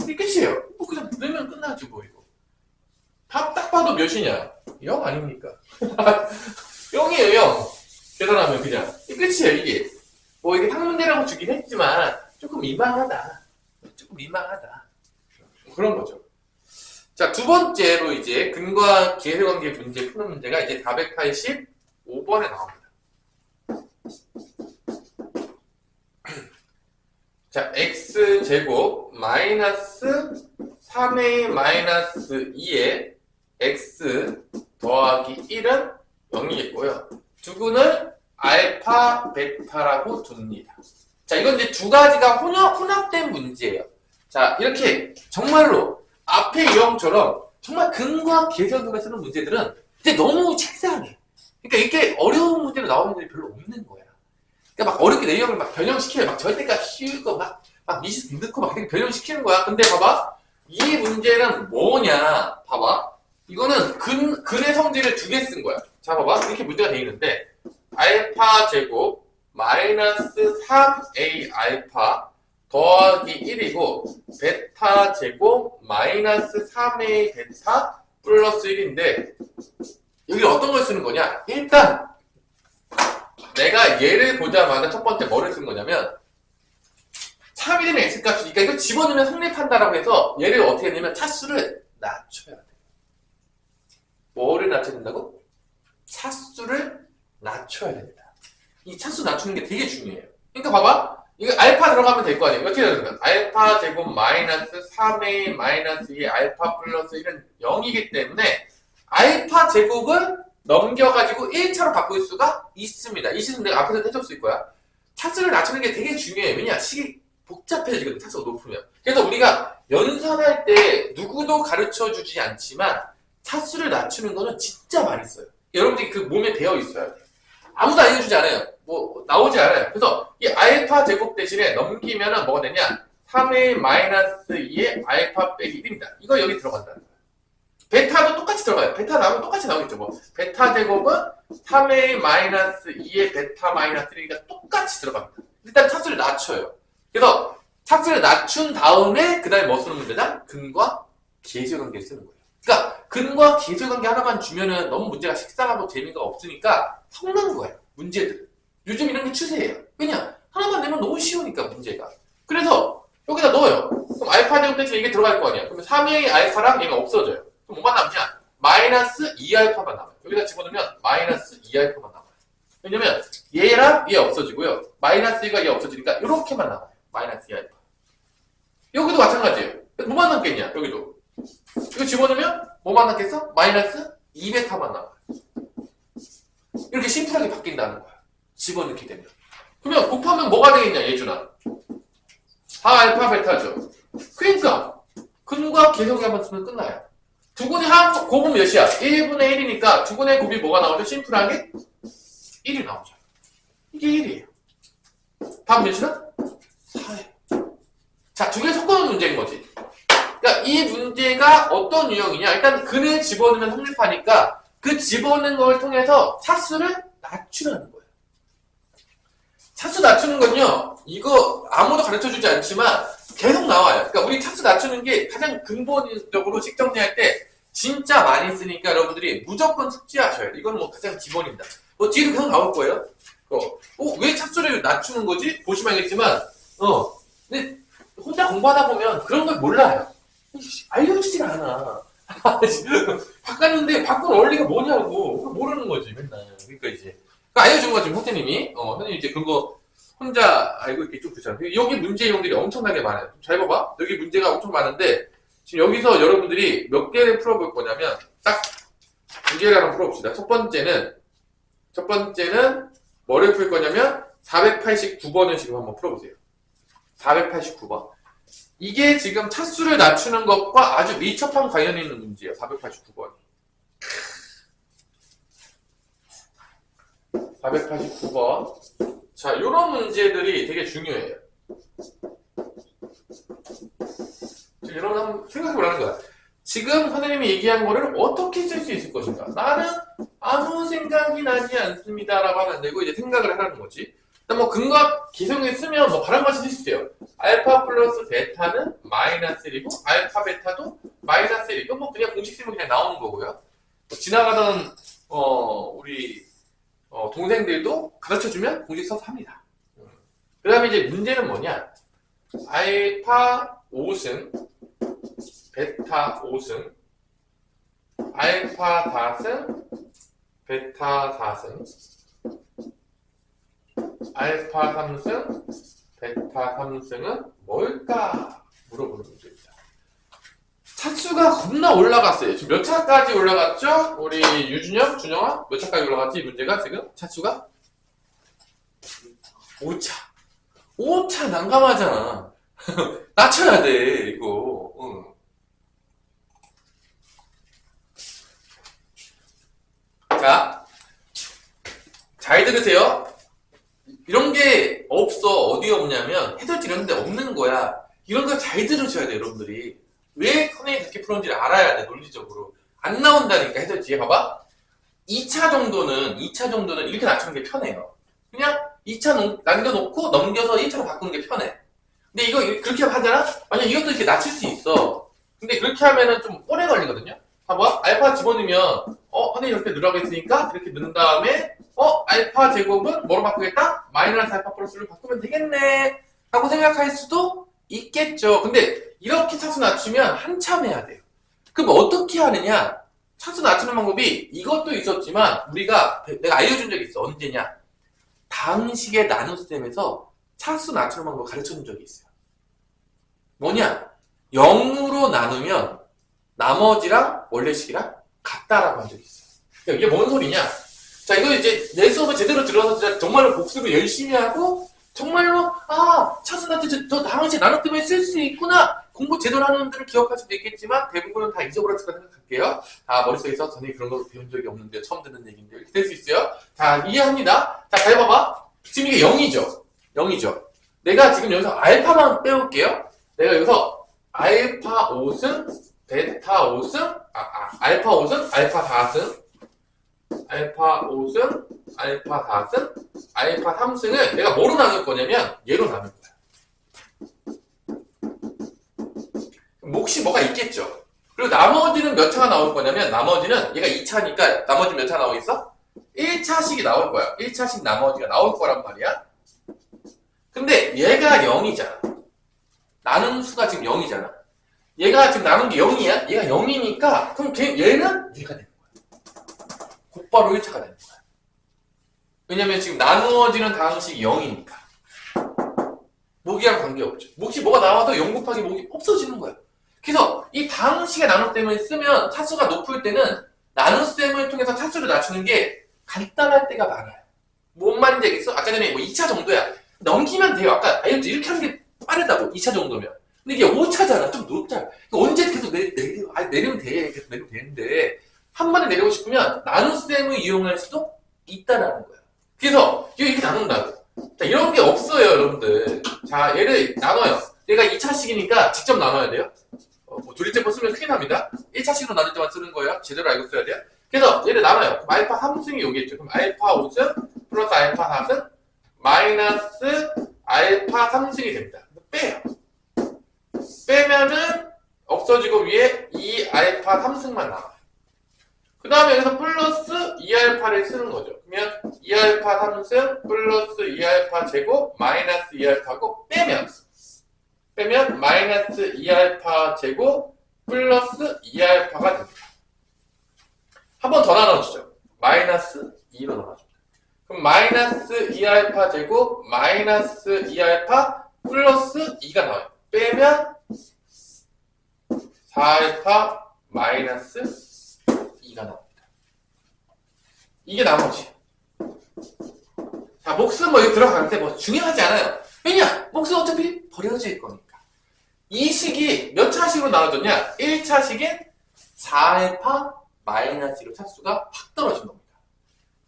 이게 끝이에요. 그냥 넣으면 끝나지 이거. 답 딱 봐도 몇이냐? 0 아닙니까? 0이에요, 0. 계산하면 그냥. 이게 끝이에요, 이게. 이게 상문제라고 주긴 했지만 조금 민망하다. 그런 거죠. 자, 두 번째로 이제 근과 계쇄관계 문제 푸는 문제가 이제 485번에 나옵니다. 자, x제곱 마이너스 3a 마이너스 2에 x 더하기 1은 0이겠고요. 두근을 알파, 베타라고 둡니다. 자, 이건 이제 두 가지가 혼합된 문제예요. 자, 이렇게 정말로 앞에 유형처럼 정말 근과 계쇄관계가 쓰는 문제들은 이제 너무 책상해. 그러니까 이렇게 어려운 문제로 나오는 문제들이 별로 없는 거야. 그러니까 막 어렵게 내용을 변형시켜요. 막 절대값 씌우고 막 미시 넣고 막 변형시키는 거야. 근데 봐봐. 이 문제는 뭐냐. 봐봐. 이거는 근의 성질을 2개 쓴 거야. 자, 봐봐. 이렇게 문제가 되어 있는데 알파 제곱 마이너스 3a 알파 더하기 1이고 베타 제곱 마이너스 3a 베타 플러스 1인데 여기 어떤 걸 쓰는 거냐? 일단 내가 얘를 보자마자 첫 번째 뭐를 쓴 거냐면 3이 되면 x값이니까 이거 집어넣으면 성립한다라고 해서 얘를 어떻게 했냐면 차수를 낮춰야 돼. 뭐를 낮춰야 된다고? 차수를 낮춰야 됩니다. 이 차수 낮추는 게 되게 중요해요. 그러니까 봐봐. 이거 알파 들어가면 될 거 아니에요. 어떻게 되는 알파 제곱 마이너스 3a 마이너스 2 알파 플러스 1은 0이기 때문에 알파 제곱을 넘겨가지고 1차로 바꿀 수가 있습니다. 이 시는 내가 앞에서 해줬을 거야. 차수를 낮추는 게 되게 중요해요. 왜냐? 식이 복잡해지거든. 차수가 높으면. 그래서 우리가 연산할 때 누구도 가르쳐주지 않지만 차수를 낮추는 거는 진짜 많이 써요. 여러분들이 그 몸에 배어 있어야 돼요. 아무도 알려주지 않아요. 뭐 나오지 않아요. 그래서 이 알파 제곱 대신에 넘기면은 뭐가 되냐? 3a 마이너스 2의 알파 빼기 1입니다. 이거 여기 들어간다는 거예요. 베타도 똑같이 들어가요. 베타 나오면 똑같이 나오겠죠. 뭐 베타 제곱은 3a 마이너스 2의 베타 마이너스 1이니까 똑같이 들어갑니다. 일단 차수를 낮춰요. 그래서 차수를 낮춘 다음에 그 다음에 뭐 쓰는 문제다? 근과 계수관계를 쓰는 거예요. 그러니까 근과 계수관계 하나만 주면은 너무 문제가 식상하고 재미가 없으니까 섞는 거예요. 문제들. 요즘 이런 게 추세예요. 그냥 하나만 내면 너무 쉬우니까 문제가. 그래서 여기다 넣어요. 그럼 알파 제곱 대신에 이게 들어갈 거 아니야. 그러면 3a 알파랑 얘가 없어져요. 그럼 뭐만 남냐? 마이너스 2알파만 남아요. 여기다 집어넣으면 마이너스 2알파만 남아요. 왜냐면 얘랑 얘 없어지고요. 마이너스 2가 얘 없어지니까 이렇게만 남아요. 마이너스 2알파. 여기도 마찬가지예요. 뭐만 남겠냐? 여기도. 이거 집어넣으면 뭐만 남겠어? 마이너스 2베타만 남아요. 이렇게 심플하게 바뀐다는 거야. 집어넣게 되면. 그러면 곱하면 뭐가 되겠냐, 예준아? 4알파 베타죠. 그러니까 근과 계속이 한번 쓰면 끝나요. 두근의 곱은 몇이야? 1분의 1이니까 두근의 곱이 뭐가 나오죠? 심플하게 1이 나오죠. 이게 1이에요. 다음 몇이다? 4예요. 자, 두 개 섞어놓은 문제인 거지. 그러니까 이 문제가 어떤 유형이냐? 일단 근을 집어넣으면 성립하니까 그 집어넣는 걸 통해서 차수를 낮추라는 거예요. 차수 낮추는 건요, 이거 아무도 가르쳐주지 않지만 계속 나와요. 그러니까 우리 차수 낮추는 게 가장 근본적으로 식정리할 때 진짜 많이 쓰니까 여러분들이 무조건 숙지하셔야 돼요. 이건 뭐 가장 기본입니다. 뭐 뒤로 계속 나올 거예요. 왜 차수를 낮추는 거지? 보시면 알겠지만, 근데 혼자 공부하다 보면 그런 걸 몰라요. 알려주질 않아. 바꿨는데 바꾼 원리가 뭐냐고 모르는 거지 맨날. 그러니까 이제 알려준 거 지금 선생님이 선생님 이제 그거 혼자 알고 있기 좀 그렇잖아요. 여기 문제용들이 엄청나게 많아요. 잘 봐봐. 여기 문제가 엄청 많은데 지금 여기서 여러분들이 몇 개를 풀어볼 거냐면 딱 두 개를 한번 풀어봅시다. 첫 번째는 뭐를 풀 거냐면 489번을 지금 한번 풀어보세요. 489번. 이게 지금 차수를 낮추는 것과 아주 밀접한 관련이 있는 문제예요. 489번이. 489번. 자, 이런 문제들이 되게 중요해요. 여러분 한번 생각해보라는 거야. 지금 선생님이 얘기한 거를 어떻게 쓸 수 있을 것인가? 나는 아무 생각이 나지 않습니다. 라고 하면 안 되고 이제 생각을 하라는 거지. 뭐 근과 기성에 쓰면 뭐 다른 것이 쓸 수 있어요. 알파 플러스 베타는 마이너스 1이고 알파 베타도 마이너스 1. 이건 뭐 그냥 공식 쓰면 그냥 나오는 거고요. 지나가던 우리 동생들도 가르쳐주면 공식 써서 합니다. 그 다음에 이제 문제는 뭐냐? 알파 5승, 베타 5승, 알파 4승, 베타 4승, 알파 3승, 베타 3승은 뭘까? 물어보는 문제입니다. 차수가 겁나 올라갔어요. 지금 몇 차까지 올라갔죠? 우리 유준영, 준영아? 몇 차까지 올라갔지? 이 문제가 지금? 차수가? 5차. 5차 난감하잖아. 낮춰야 돼, 이거. 응. 자, 잘 들으세요. 이런 게 없어. 어디 없냐면 해설지 이런 데 없는 거야. 이런 거 잘 들으셔야 돼요, 여러분들이. 왜 선생님이 그렇게 풀었는지를 알아야 돼, 논리적으로. 안 나온다니까, 해설지에. 봐봐. 2차 정도는 이렇게 낮추는 게 편해요. 그냥 2차 남겨놓고 넘겨서 1차로 바꾸는 게 편해. 근데 이거 그렇게 하잖아? 만약 이것도 이렇게 낮출 수 있어. 근데 그렇게 하면은 좀 오래 걸리거든요? 봐봐. 알파 집어넣으면, 선생님 이렇게 넣으라고 했으니까, 이렇게 넣은 다음에, 알파 제곱은 뭐로 바꾸겠다? 마이너스 알파 플러스로 바꾸면 되겠네. 하고 생각할 수도 있겠죠. 근데 이렇게 차수 낮추면 한참 해야 돼요. 그럼 어떻게 하느냐? 차수 낮추는 방법이 이것도 있었지만, 내가 알려준 적이 있어. 언제냐? 다항식의 나눗셈에서 차수 낮추는 방법을 가르쳐준 적이 있어요. 뭐냐? 0으로 나누면 나머지랑 원래식이랑 같다라고 한 적이 있어요. 이게 뭔 소리냐? 자, 이거 이제 내 수업을 제대로 들어서 진짜 정말로 복습을 열심히 하고 정말로 차수 낮추 저 다항식 나눗셈에 쓸 수 있구나. 공부 제대로 하는 분들은 기억할 수도 있겠지만 대부분은 다 잊어버렸을 거라 생각할게요. 자, 머릿속에서 전에 그런 거 배운 적이 없는데 처음 듣는 얘기인데 이렇게 될 수 있어요. 자, 이해합니다. 자, 잘 봐봐. 지금 이게 0이죠. 0이죠. 내가 지금 여기서 알파만 빼올게요. 내가 여기서 알파 5승, 베타 5승, 알파 5승, 알파 4승, 알파 5승, 알파 4승, 알파 3승을 내가 뭐로 나눌 거냐면 얘로 나눌 거야. 몫이 뭐가 있겠죠. 그리고 나머지는 몇 차가 나올 거냐면 나머지는 얘가 2차니까 나머지 몇 차 나오겠어? 1차씩이 나올 거야. 1차씩 나머지가 나올 거란 말이야. 근데 얘가 0이잖아. 나눈 수가 지금 0이잖아. 얘가 지금 나눈 게 0이야? 얘가 0이니까 그럼 얘는 얘가 되는 거야. 곧바로 1차가 되는 거야. 왜냐면 지금 나누어지는 다항식이 0이니까. 몫이랑 관계없죠. 몫이 뭐가 나와도 0 곱하기 몫이 없어지는 거야. 그래서 이 다항식의 나눗셈을 쓰면 차수가 높을 때는 나눗셈을 통해서 차수를 낮추는 게 간단할 때가 많아요. 뭔 말인지 알겠어? 아까 전에 뭐 2차 정도야. 넘기면 돼요. 아까 알려줬죠. 이렇게 하는 게 빠르다고. 2차 정도면. 근데 이게 5차잖아. 좀 높잖아. 언제 계속 내리면 돼. 계속 내리면 되는데 한 번에 내리고 싶으면 나눗셈을 이용할 수도 있다라는 거야. 그래서 이렇게 나눈다고. 자, 이런 게 없어요, 여러분들. 자, 얘를 나눠요. 얘가 2차식이니까 직접 나눠야 돼요. 뭐 둘째 거 쓰면 큰일 납니다. 1차식으로 나눌 때만 쓰는 거예요. 제대로 알고 써야 돼요. 그래서 얘를 나눠요. 그럼 알파 3승이 여기겠죠. 그럼 알파 5승 플러스 알파 4승 마이너스 알파 3승이 됩니다. 빼요. 빼면은 없어지고 위에 2알파 3승만 남아요. 그 다음에 여기서 플러스 2알파를 쓰는 거죠. 그러면 2알파 3승 플러스 2알파 제곱 마이너스 2알파고 빼면 마이너스 2알파 제곱 플러스 2알파가 됩니다. 한 번 더 나눠주죠. 마이너스 2로 나눠줍니다. 그럼 마이너스 2알파 제곱 마이너스 2알파 플러스 2가 나와요. 빼면 4알파 마이너스 2가 나옵니다. 이게 나머지. 자, 몫은 뭐 여기 들어가는데 뭐 중요하지 않아요. 왜냐? 몫은 어차피 버려질 거니까. 이 식이 몇 차식으로 나눠졌냐? 1차식엔 4알파 마이너스 1로 차수가 확 떨어진 겁니다.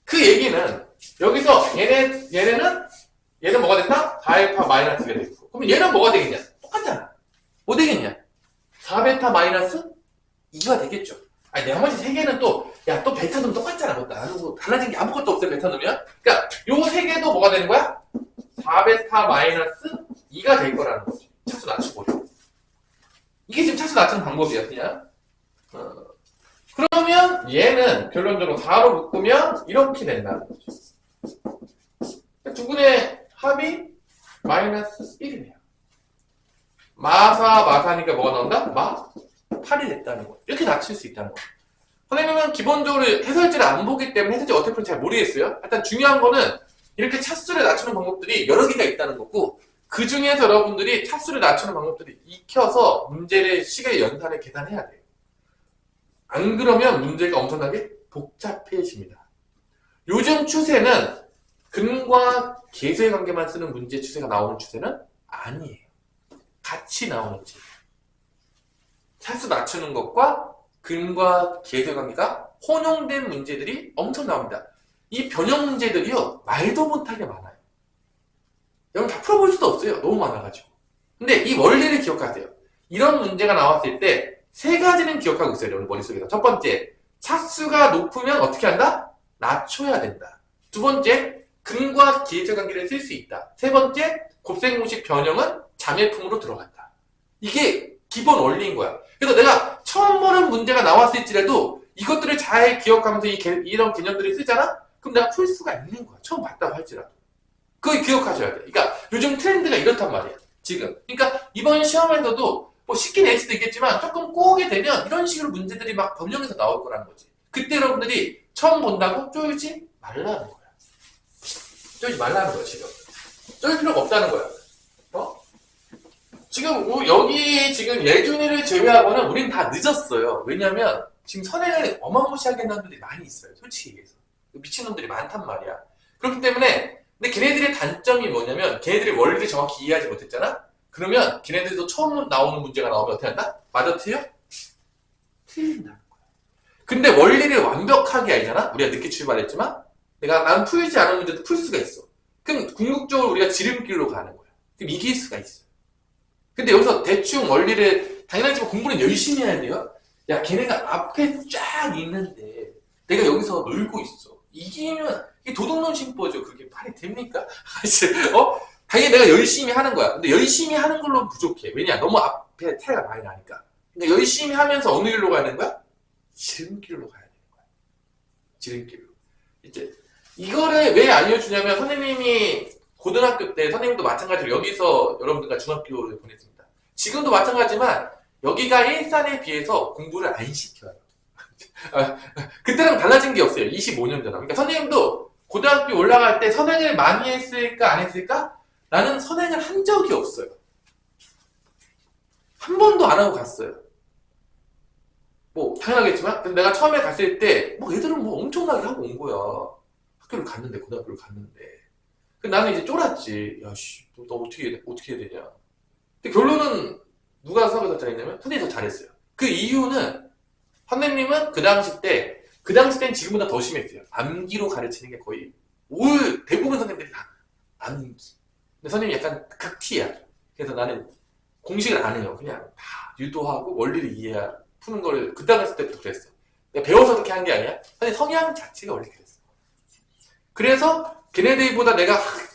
그 얘기는 여기서 얘는 뭐가 됐나? 4알파 마이너스 1가 되고. 그럼 얘는 뭐가 되겠냐? 똑같잖아. 뭐 되겠냐? 4베타 마이너스 2가 되겠죠. 아니, 나머지 3개는 또, 야, 또 베타 놈 똑같잖아. 뭐 달라진 게 아무것도 없어요, 베타 놈이야. 그러니까, 요 3개도 뭐가 되는 거야? 4베타 마이너스 2가 될 거라는 거지. 차수 낮추고. 이게 지금 차수 낮추는 방법이야, 그냥. 그러면 얘는 결론적으로 4로 묶으면 이렇게 된다는 거지. 두 분의 합이 마이너스 1이네요. 마사니까 뭐가 나온다? 8이 됐다는 거. 이렇게 낮출 수 있다는 거. 선생님은 기본적으로 해설지를 안 보기 때문에 해설지 어떻게 풀는지 잘 모르겠어요. 일단 중요한 거는 이렇게 차수를 낮추는 방법들이 여러 개가 있다는 거고, 그 중에서 여러분들이 차수를 낮추는 방법들이 익혀서 문제를 시계 연산을 계산해야 돼요. 안 그러면 문제가 엄청나게 복잡해집니다. 요즘 추세는 근과 계수의 관계만 쓰는 문제 추세가 나오는 추세는 아니에요. 같이 나오는 문제. 차수 낮추는 것과 근과 계수의 관계가 혼용된 문제들이 엄청 나옵니다. 이 변형 문제들이요, 말도 못하게 많아요. 여러분 다 풀어볼 수도 없어요. 너무 많아가지고. 근데 이 원리를 기억하세요. 이런 문제가 나왔을 때 세 가지는 기억하고 있어요, 여러분 머릿속에서. 첫 번째, 차수가 높으면 어떻게 한다? 낮춰야 된다. 두 번째, 근과 계수의 관계를 쓸 수 있다. 세 번째, 곱셈공식 변형은 자매품으로 들어간다. 이게 기본 원리인 거야. 그래서 내가 처음 보는 문제가 나왔을지라도 이것들을 잘 기억하면서 이런 개념들을 쓰잖아? 그럼 내가 풀 수가 있는 거야. 처음 봤다고 할지라도. 그걸 기억하셔야 돼. 그러니까 요즘 트렌드가 이렇단 말이야. 지금. 그러니까 이번 시험에서도 뭐 쉽게 낼 수도 있겠지만 조금 꼬게 되면 이런 식으로 문제들이 막 변형해서 나올 거라는 거지. 그때 여러분들이 처음 본다고 쫄지 말라는 거야. 쫄지 말라는 거야, 지금. 쫄 필요가 없다는 거야. 지금 여기 지금 예준이를 제외하고는 우린 다 늦었어요. 왜냐면 지금 선행을 어마무시하게 하는 놈들이 많이 있어요. 솔직히 얘기해서. 미친놈들이 많단 말이야. 그렇기 때문에 근데 걔네들의 단점이 뭐냐면 걔네들이 원리를 정확히 이해하지 못했잖아? 그러면 걔네들도 처음 나오는 문제가 나오면 어떻게 한다? 맞아 틀려? 틀린다는 거야. 근데 원리를 완벽하게 알잖아? 우리가 늦게 출발했지만 난 풀지 않은 문제도 풀 수가 있어. 그럼 궁극적으로 우리가 지름길로 가는 거야. 그럼 이길 수가 있어. 근데 여기서 대충 원리를 당연하지만 공부는 열심히 해야 돼요. 야, 걔네가 앞에 쫙 있는데 내가 여기서 놀고 있어. 이기면 이게 도둑놈 심보죠. 그게 말이 됩니까? 당연히 내가 열심히 하는 거야. 근데 열심히 하는 걸로 부족해. 왜냐? 너무 앞에 차이가 많이 나니까. 근데 열심히 하면서 어느 길로 가야 되는 거야? 지름길로 가야 되는 거야. 지름길로. 이제 이거를 왜 알려주냐면 선생님이 고등학교 때 선생님도 마찬가지로 여기서 여러분들과 중학교를 보냈습니다. 지금도 마찬가지지만 여기가 일산에 비해서 공부를 안 시켜요. 그때랑 달라진 게 없어요. 25년 전에. 그러니까 선생님도 고등학교 올라갈 때 선행을 많이 했을까 안 했을까? 나는 선행을 한 적이 없어요. 한 번도 안 하고 갔어요. 뭐 당연하겠지만 근데 내가 처음에 갔을 때 뭐 애들은 뭐 엄청나게 하고 온 거야. 학교를 갔는데 고등학교를 갔는데 나는 이제 쫄았지. 야씨 너 어떻게 해야 되냐. 근데 결론은 누가 수업을 더 잘했냐면 선생님이 더 잘했어요. 그 이유는 선생님은 그 당시 때는 지금보다 더 심했어요. 암기로 가르치는 게 거의 대부분 선생님들이 다 암기. 근데 선생님이 약간 극티야. 그래서 나는 공식을 안 해요. 그냥 다 유도하고 원리를 이해해야 푸는 거를 그 당시 때부터 그랬어. 내가 배워서 그렇게 한 게 아니야. 선생님 성향 자체가 원래 그랬어. 그래서 걔네들보다 내가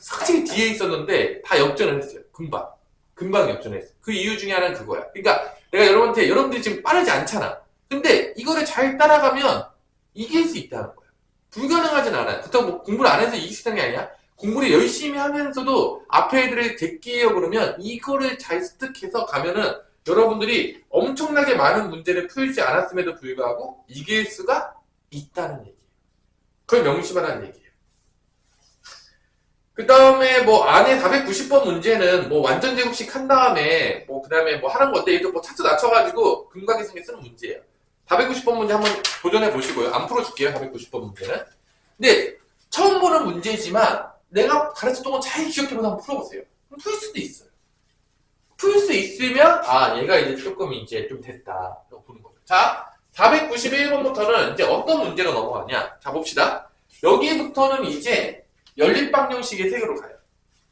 확실히 뒤에 있었는데 다 역전을 했어요. 금방 역전을 했어. 그 이유 중에 하나는 그거야. 그러니까 내가 여러분들이 지금 빠르지 않잖아. 근데 이거를 잘 따라가면 이길 수 있다는 거야. 불가능하진 않아요. 그렇다고 뭐 공부를 안 해서 이길 수 있다는 게 아니야. 공부를 열심히 하면서도 앞에 애들을 제끼려 그러면 이거를 잘 습득해서 가면은 여러분들이 엄청나게 많은 문제를 풀지 않았음에도 불구하고 이길 수가 있다는 얘기예요. 그걸 명심하라는 얘기예요. 그 다음에 뭐 안에 490번 문제는 뭐 완전 제곱식 한 다음에 뭐 그 다음에 뭐 하는 건데 얘도 뭐 차트 낮춰가지고 근각이성에 쓰는 문제예요. 490번 문제 한번 도전해 보시고요. 안 풀어줄게요. 490번 문제는. 근데 처음 보는 문제지만 내가 가르쳤던 건 잘 기억해보면 한번 풀어보세요. 풀 수도 있어요. 풀 수 있으면 얘가 이제 조금 이제 좀 됐다. 라고 보는 거예요. 자, 491번부터는 이제 어떤 문제로 넘어가냐. 자, 봅시다. 여기부터는 이제 연립방정식의 세계로 가요.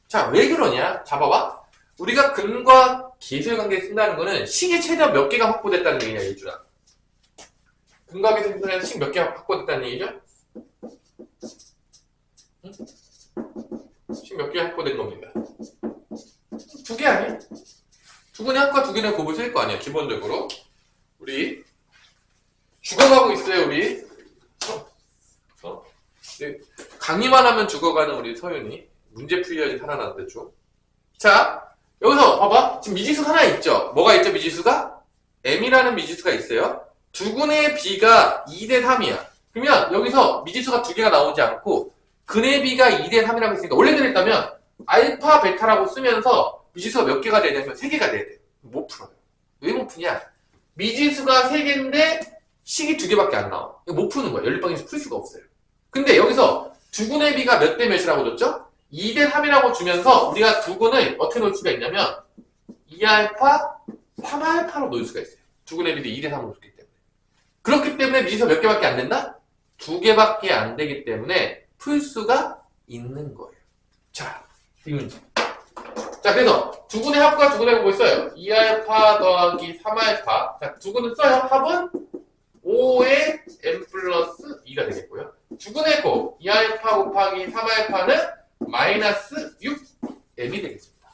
자, 왜 그러냐? 자, 봐봐. 우리가 근과 계수관계를 쓴다는 거는 식이 최대한 몇 개가 확보됐다는 얘기냐, 예준아. 근과 계수 분석에서 식 몇 개가 확보됐다는 얘기죠? 응? 식 몇 개가 확보된 겁니다. 2개 아니야? 2분의 합과 2개는 곱을 쓸 거 아니야, 기본적으로. 우리 죽어가고 있어요, 우리. 네. 강의만 하면 죽어가는 우리 서윤이. 문제 풀려야지 살아나는데 좀. 자, 여기서 봐봐. 지금 미지수가 하나 있죠? 뭐가 있죠, 미지수가? m이라는 미지수가 있어요. 두근의 b가 2대 3이야. 그러면 여기서 미지수가 2개가 나오지 않고 근의 b가 2대 3이라고 했으니까 원래는 했다면 알파, 베타라고 쓰면서 미지수가 몇 개가 되냐면 3개가 돼야 돼. 못 풀어요. 왜 못 푸냐? 미지수가 3개인데 식이 2개밖에 안 나와. 이거 못 푸는 거야. 연립방정식 풀 수가 없어요. 근데 여기서 두근의 b가 몇 대 몇이라고 줬죠? 2대 3이라고 주면서 우리가 두근을 어떻게 놓을 수가 있냐면 2알파, 3알파로 놓을 수가 있어요. 두근의 b도 2대 3으로 줬기 때문에. 그렇기 때문에 미지수가 몇 개밖에 안 된다? 2개밖에 안 되기 때문에 풀 수가 있는 거예요. 자, 이 문제. 자, 그래서 두근의 합과 두근의 곱을 써요. 2알파 더하기 3알파. 자, 두근은 써요. 합은 5의 m 플러스 2가 되겠고요. 두근의 곱 2알파 곱하기 3알파는 마이너스 6m이 되겠습니다.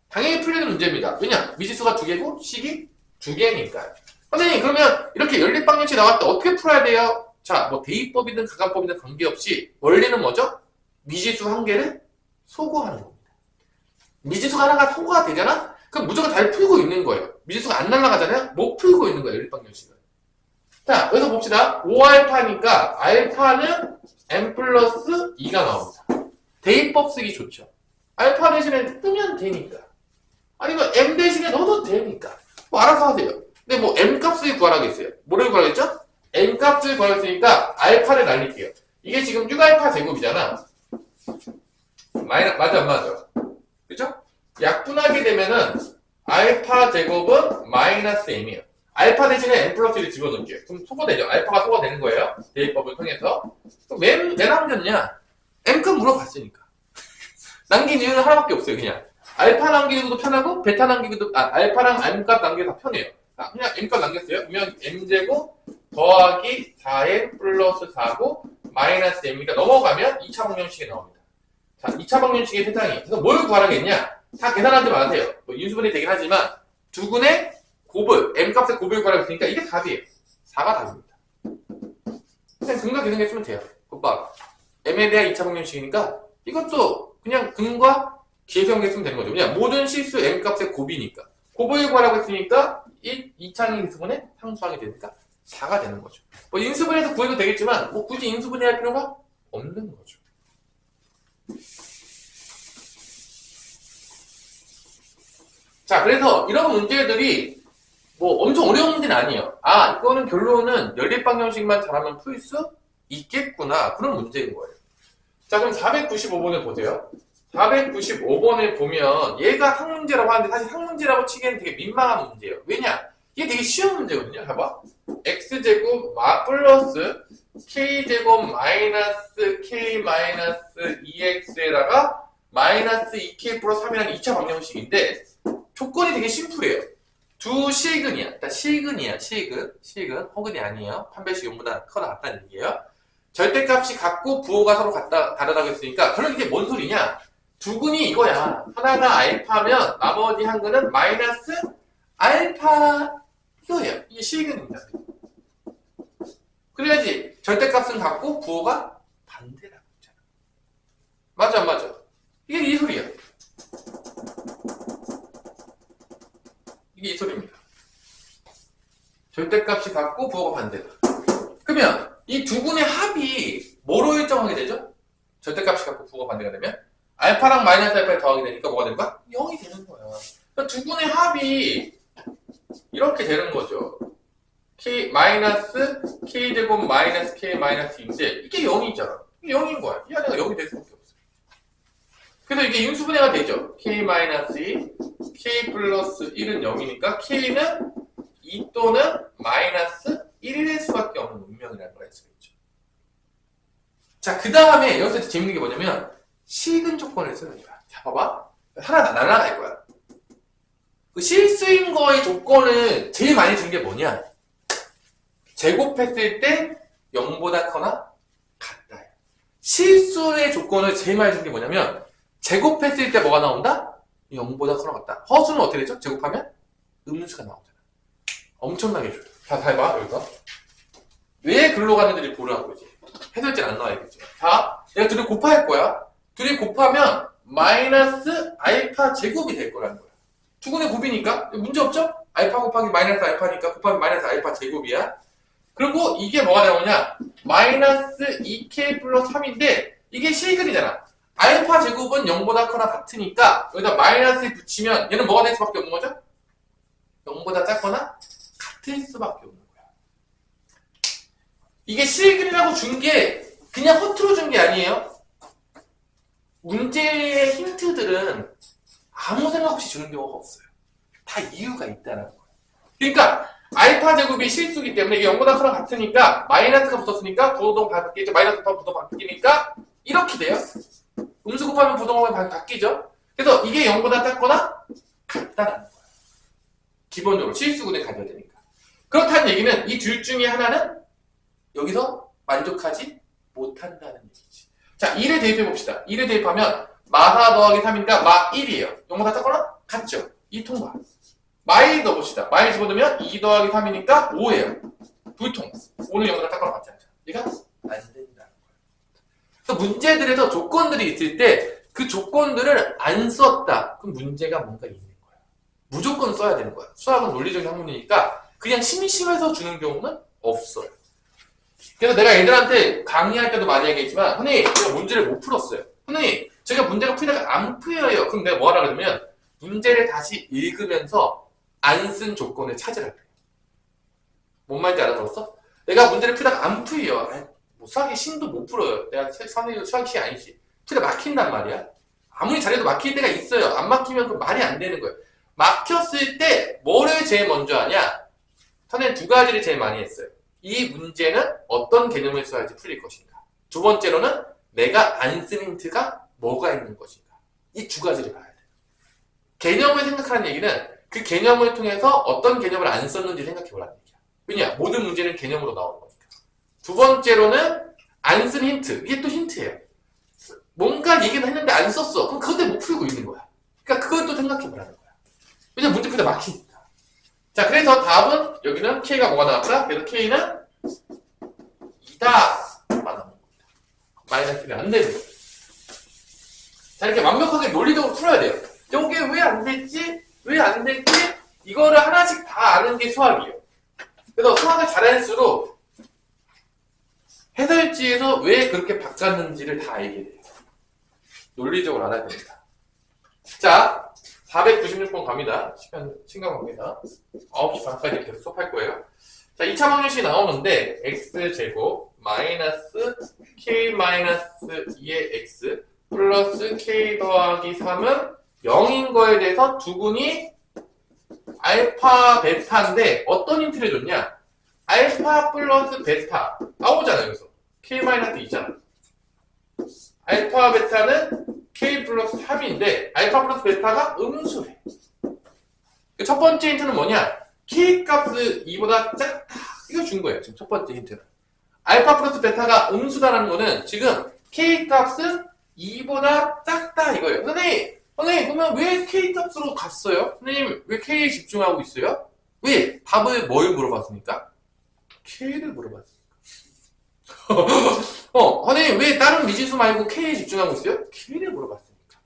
당연히 풀리는 문제입니다. 왜냐? 미지수가 2개고 식이 2개니까. 선생님, 그러면 이렇게 연립방정식 나왔을 때 어떻게 풀어야 돼요? 자, 뭐 대입법이든 가감법이든 관계없이 원리는 뭐죠? 미지수 한 개를 소거하는 겁니다. 미지수가 하나가 소거가 되잖아? 그럼 무조건 잘 풀고 있는 거예요. 미지수가 안 날아가잖아요? 못 풀고 있는 거예요, 연립방정식은. 자, 여기서 봅시다. 5알파니까 알파는 m 플러스 2가 나옵니다. 대입법 쓰기 좋죠. 알파 대신에 뜨면 되니까. 아니면 m 대신에 넣어도 되니까. 뭐 알아서 하세요. 근데 뭐 m 값을 구하라겠어요. 뭐를 구하겠죠? m 값을 구하겠으니까 알파를 날릴게요. 이게 지금 6알파 제곱이잖아. 맞아 안 맞아? 그죠? 약분하게 되면은 알파 제곱은 마이너스 m이에요. 알파 대신에 m 플러스 1을 집어넣을게요. 그럼 소거되죠. 알파가 소거되는 거예요. 대입법을 통해서. 그럼 왜 남겼냐? m값 물어봤으니까. 남긴 이유는 하나밖에 없어요. 그냥 알파 남기기도 편하고 베타 남기기도 알파랑 m값 남기기 다 편해요. 그냥 m값 남겼어요. 그러면 m제곱 더하기 4m 플러스 4고 마이너스 m이니까 넘어가면 2차 방정식이 나옵니다. 자, 2차 방정식의 세상이. 그래서 뭘 구하라겠냐? 다 계산하지 마세요. 뭐 인수분해 되긴 하지만 두근의 곱을, m값의 곱을 구하라고 했으니까 이게 답이에요. 4가 답입니다. 그냥 근과 계산했으면 돼요. 곱박. m에 대한 2차 방정식이니까 이것도 그냥 근과 계산했으면 되는 거죠. 그냥 모든 실수 m값의 곱이니까. 곱을 구하라고 했으니까 2차 인수분해 상수하게 되니까 4가 되는 거죠. 뭐 인수분해해서 구해도 되겠지만 뭐 굳이 인수분해 할 필요가 없는 거죠. 자, 그래서 이런 문제들이 뭐 엄청 어려운 문제는 아니에요. 아, 이거는 결론은 연립방정식만 잘하면 풀 수 있겠구나. 그런 문제인 거예요. 자, 그럼 495번을 보세요. 495번을 보면 얘가 항문제라고 하는데 사실 항문제라고 치기에는 되게 민망한 문제예요. 왜냐? 이게 되게 쉬운 문제거든요. 봐봐. x제곱 플러스 k제곱 마이너스 k 마이너스 2x에다가 마이너스 2k 플러스 3이라는 2차 방정식인데 조건이 되게 심플해요. 두 실근이야. 일단 실근이야. 실근. 허근이 아니에요. 판별식 0보다 커나 같다는 얘기예요. 절대값이 같고 부호가 서로 다르다고 했으니까 그럼 이게 뭔 소리냐? 두 근이 이거야. 하나가 알파면 나머지 한 근은 마이너스 알파 이거예요. 이게 실근입니다. 그래야지 절대값은 같고 부호가 반대라고 했잖아. 맞아 안 맞아? 이게 이 소리야. 이게 이 소리입니다. 절대값이 같고 부호가 반대다. 그러면 이 두 분의 합이 뭐로 일정하게 되죠? 절대값이 같고 부호가 반대가 되면 알파랑 마이너스 알파를 더하게 되니까 뭐가 되는 거야? 0이 되는 거야. 그러니까 두 분의 합이 이렇게 되는 거죠. k 마이너스 k제곱 마이너스 k 마이너스 2인데 이게 0이잖아. 이게 0인 거야. 이 안에가 0이 될 수밖에 없어. 그래서 이게 인수분해가 되죠. k 마이너스 2, k 플러스 1은 0이니까 k는 2 또는 마이너스 1일 수밖에 없는 운명이라는 걸 알 수가 있죠. 자, 그 다음에 여기서 재밌는 게 뭐냐면 실근 조건을 쓰는 거야. 자, 봐봐. 하나 날아갈 거야. 그 실수인 거의 조건을 제일 많이 준 게 뭐냐? 제곱했을 때 0보다 커나 같다. 실수의 조건을 제일 많이 준 게 뭐냐면 제곱했을 때 뭐가 나온다? 0보다 커나 같다. 허수는 어떻게 되죠? 제곱하면 음수가 나오잖아. 엄청나게 줘요. 자, 잘 봐, 여기서. 왜 글로 가는지를 보라고 이제. 해설지는 안 나와야겠죠. 자, 내가 둘이 곱할 거야. 둘이 곱하면 마이너스 알파 제곱이 될 거라는 거야. 두 군의 곱이니까 문제 없죠? 알파 곱하기 마이너스 알파니까 곱하면 마이너스 알파 제곱이야. 그리고 이게 뭐가 나오냐? 마이너스 2k 플러스 3인데 이게 실근이잖아. 알파 제곱은 0보다 커나 같으니까 여기다 마이너스 붙이면 얘는 뭐가 될 수밖에 없는 거죠? 0보다 작거나 같을 수밖에 없는 거야. 이게 실근이라고 준 게 그냥 허투루 준 게 아니에요. 문제의 힌트들은 아무 생각 없이 주는 경우가 없어요. 다 이유가 있다는 거예요. 그러니까 알파 제곱이 실수기 때문에 이게 0보다 커나 같으니까 마이너스가 붙었으니까 부호동 바뀌죠. 마이너스 부호동 바뀌니까 이렇게 돼요. 음수 곱하면 부호동은 바뀌죠. 그래서 이게 0보다 작거나 같다는 거예요. 기본적으로 실수군에 가져야 되니까. 그렇다는 얘기는 이 둘 중에 하나는 여기서 만족하지 못한다는 얘기지. 자, 2를 대입해 봅시다. 2를 대입하면 마4 더하기 3이니까 마 1이에요. 0보다 작거나 같죠? 이 통과. 마일 넣어봅시다. 마일 집어넣으면 2 더하기 3이니까 5예요. 불통. 5는 0보다 작거나 같지 않죠? 얘가 안 된다는 거예요. 그래서 문제들에서 조건들이 있을 때 그 조건들을 안 썼다. 그럼 문제가 뭔가 있는 거야. 무조건 써야 되는 거야. 수학은 논리적인 학문이니까 그냥 심심해서 주는 경우는 없어요. 그래서 내가 애들한테 강의할 때도 많이 얘기했지만 선생님 제가 문제를 못 풀었어요. 선생님 제가 문제가 풀다가 안 풀려요. 그럼 내가 뭐 하라 그러면 문제를 다시 읽으면서 안 쓴 조건을 찾으라 그래. 뭔 말인지 알아들었어? 내가 문제를 풀다가 안 풀려. 뭐 수학의 신도 못 풀어요. 내가 선생님도 수학이 아니지. 풀다 막힌단 말이야. 아무리 잘해도 막힐 때가 있어요. 안 막히면 그 말이 안 되는 거예요. 막혔을 때 뭐를 제일 먼저 하냐? 선생님 두 가지를 제일 많이 했어요. 이 문제는 어떤 개념을 써야지 풀릴 것인가. 두 번째로는 내가 안 쓴 힌트가 뭐가 있는 것인가. 이 두 가지를 봐야 돼요. 개념을 생각하는 얘기는 그 개념을 통해서 어떤 개념을 안 썼는지 생각해 보라는 얘기야. 왜냐? 모든 문제는 개념으로 나오는 거니까. 두 번째로는 안 쓴 힌트. 이게 또 힌트예요. 뭔가 얘기는 했는데 안 썼어. 그럼 그것 때문에 못 풀고 있는 거야. 그러니까 그걸 또 생각해 보라는 거야. 왜냐면 문제 풀다 막히니까. 자, 그래서 답은 여기는 K가 뭐가 나왔다? 그래서 K는 2다. 마이너스 1이 안 되는 거예요. 자, 이렇게 완벽하게 논리적으로 풀어야 돼요. 이게 왜 안 됐지? 왜 안 됐지? 이거를 하나씩 다 아는 게 수학이에요. 그래서 수학을 잘할수록 해설지에서 왜 그렇게 바꿨는지를 다 알게 돼요. 논리적으로 알아야 됩니다. 자, 496번 갑니다. 시간 심각합니다. 9시 반까지 계속 수업할 거예요. 자, 2차 방정식이 나오는데 x제곱 마이너스 k 마이너스 2의 x 플러스 k 더하기 3은 0인 거에 대해서 두분이 알파 베타인데 어떤 힌트를 줬냐? 알파 플러스 베타 나오잖아요. 여기서 k 마이너스 2잖아. 알파 베타는 k 플러스 3인데 알파 플러스 베타가 음수래. 첫 번째 힌트는 뭐냐? k 값이 2보다 작다. 이거 준 거예요. 지금 첫 번째 힌트는. 알파 플러스 베타가 음수다라는 거는 지금 k 값은 2보다 작다 이거예요. 선생님 그러면 왜 k 값으로 갔어요? 선생님 왜 k에 집중하고 있어요? 왜? 답을 뭘 물어봤습니까? k를 물어봤습니까? 선생님 왜 다른 미지수 말고 k에 집중하고 있어요? k를 물어봤습니까?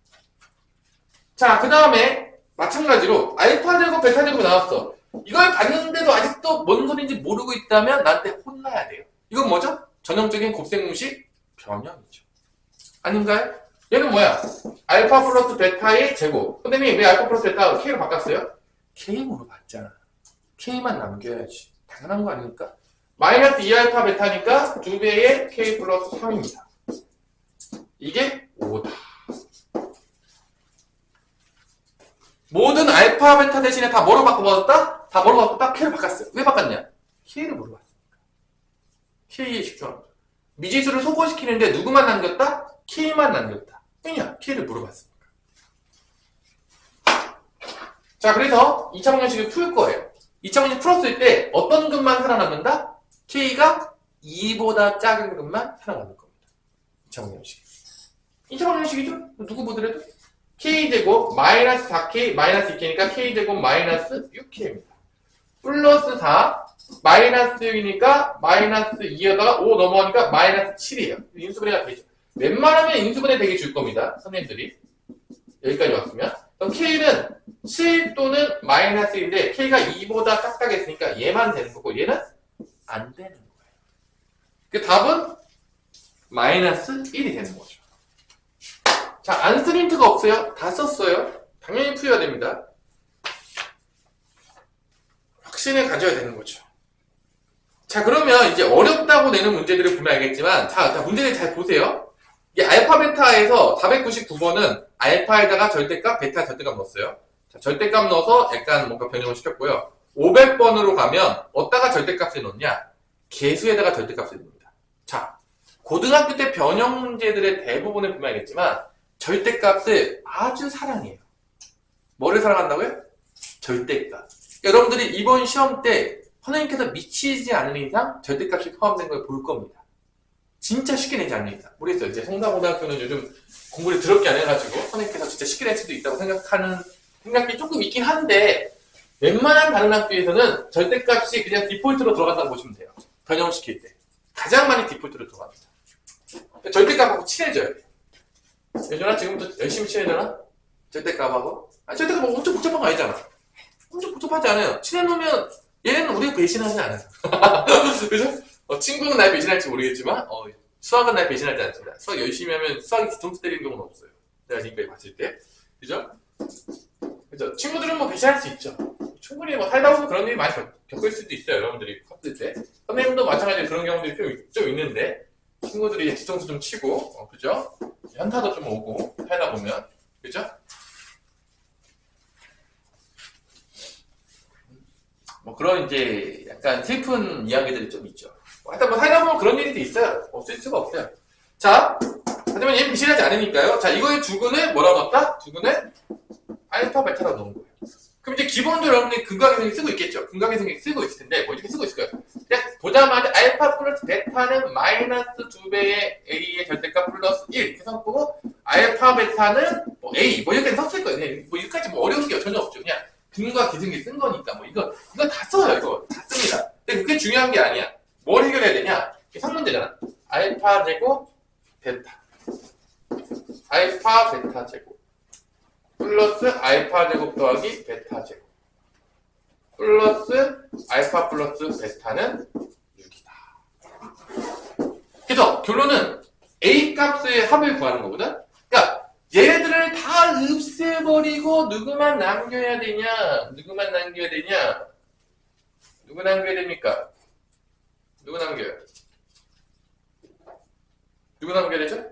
자, 그 다음에 마찬가지로 알파 제곱 베타 제곱이 나왔어. 이걸 봤는데도 아직도 뭔 소리인지 모르고 있다면 나한테 혼나야 돼요. 이건 뭐죠? 전형적인 곱셈공식 변형이죠. 아닌가요? 얘는 뭐야? 알파 플러스 베타의 제곱. 선생님 왜 알파 플러스 베타 k로 바꿨어요? k 물어봤잖아. k만 남겨야지. 당연한 거 아닙니까? 마이너스 2알파 베타니까 2배의 k 플러스 3입니다. 이게 5다. 모든 알파 베타 대신에 다 뭐로 바꿔봤다? 다 뭐로 바꿨다? k로 바꿨어요. 왜 바꿨냐? k를 물어봤으니까. k에 집중합니다. 미지수를 소거시키는데 누구만 남겼다? k만 남겼다. 왜냐? k를 물어봤으니까. 자, 그래서 2차 방정식을 풀 거예요. 2차 방정식 풀었을 때 어떤 근만 살아남는다? k가 2보다 작은 근만 살아남을 겁니다. 2차 방정식. 2차 방정식이죠? 누구 보더라도 k제곱 마이너스 4k 마이너스 2k니까 k제곱 마이너스 6k입니다. 플러스 4 마이너스 6이니까 마이너스 2에다가 5 넘어가니까 마이너스 7이에요. 인수분해가 되죠. 웬만하면 인수분해 되게 줄 겁니다. 선생님들이. 여기까지 왔으면. 그럼 k는 7 또는 마이너스 1인데 k가 2보다 작다고 했으니까 얘만 되는 거고 얘는 안 되는 거예요. 그 답은 마이너스 1이 되는 거죠. 자, 안 쓴 힌트가 없어요? 다 썼어요. 당연히 풀어야 됩니다. 확신을 가져야 되는 거죠. 자, 그러면 이제 어렵다고 내는 문제들을 보면 알겠지만 자, 문제를 잘 보세요. 이 알파 베타에서 499번은 알파에다가 절대값, 베타 절대값 넣었어요. 자, 절대값 넣어서 약간 뭔가 변형을 시켰고요. 500번으로 가면 어디다가 절대값을 넣냐? 개수에다가 절대값을 넣습니다. 자, 고등학교 때 변형 문제들의 대부분을 보면 알겠지만 절대값을 아주 사랑해요. 뭐를 사랑한다고요? 절대값. 여러분들이 이번 시험 때 선생님께서 미치지 않는 이상 절대값이 포함된 걸 볼 겁니다. 진짜 쉽게 내지 않는 이상. 모르겠어요. 이제 성남고등학교는 요즘 공부를 더럽게 안 해가지고 선생님께서 진짜 쉽게 낼 수도 있다고 생각하는 생각이 조금 있긴 한데 웬만한 다른 학교에서는 절대값이 그냥 디폴트로 들어간다고 보시면 돼요. 변형시킬 때. 가장 많이 디폴트로 들어갑니다. 절대값하고 친해져야 돼요. 예전아 지금부터 열심히 친해져나? 절대값하고? 절대값 엄청 복잡한 거 아니잖아. 엄청 복잡하지 않아요. 친해놓으면 얘는 우리가 배신하지 않아요. 그죠? 친구는 날 배신할지 모르겠지만 수학은 날 배신하지 않습니다. 수학 열심히 하면 수학이 뒤통수 때리는 경우는 없어요. 내가 지금까지 봤을 때. 그죠? 그죠? 친구들은 뭐 배신할 수 있죠. 충분히 뭐 살다 보면 그런 일이 많이 겪을 수도 있어요. 여러분들이 컸을 때. 선생님도 마찬가지로 그런 경우들이 좀 있는데 친구들이 뒤통수 좀 치고 그죠? 현타도 좀 오고 살다 보면 그죠? 뭐 그런 이제 약간 슬픈 이야기들이 좀 있죠. 하여튼 뭐 살다 보면 그런 일이 있어요. 없을 수가 없어요. 자, 하지만 얘는 배신하지 않으니까요. 자, 이거의 두근을 뭐라고 넣었다? 두근을 알파, 베타라고 넣은 거예요. 그럼 이제 기본적으로 여러분들이 근각이성이 쓰고 있겠죠. 근각이성이 쓰고 있을 텐데, 뭐 이렇게 쓰고 있을 거예요. 그냥 보자마자 알파 플러스 베타는 마이너스 2배의 A의 절대값 플러스 1. 이렇게 써보고, 알파, 베타는 뭐 A. 뭐 이렇게 썼을 거예요. 그냥 뭐 여기까지 뭐 어려운 게 전혀 없죠. 그냥 근과 기승기 쓴 거니까. 뭐 이거 다 써요. 이거 다 씁니다. 근데 그게 중요한 게 아니야. 뭘 해결해야 되냐? 이게 상문제잖아. 알파 제곱, 베타. 알파, 베타 제곱. 플러스 알파 제곱 더하기 베타 제곱 플러스 알파 플러스 베타는 6이다. 그래서 결론은 A 값의 합을 구하는 거거든. 그러니까 얘들을 다 없애버리고 누구만 남겨야 되냐? 누구만 남겨야 되냐? 누구 남겨야 됩니까? 누구 남겨요? 누구 남겨야 되죠?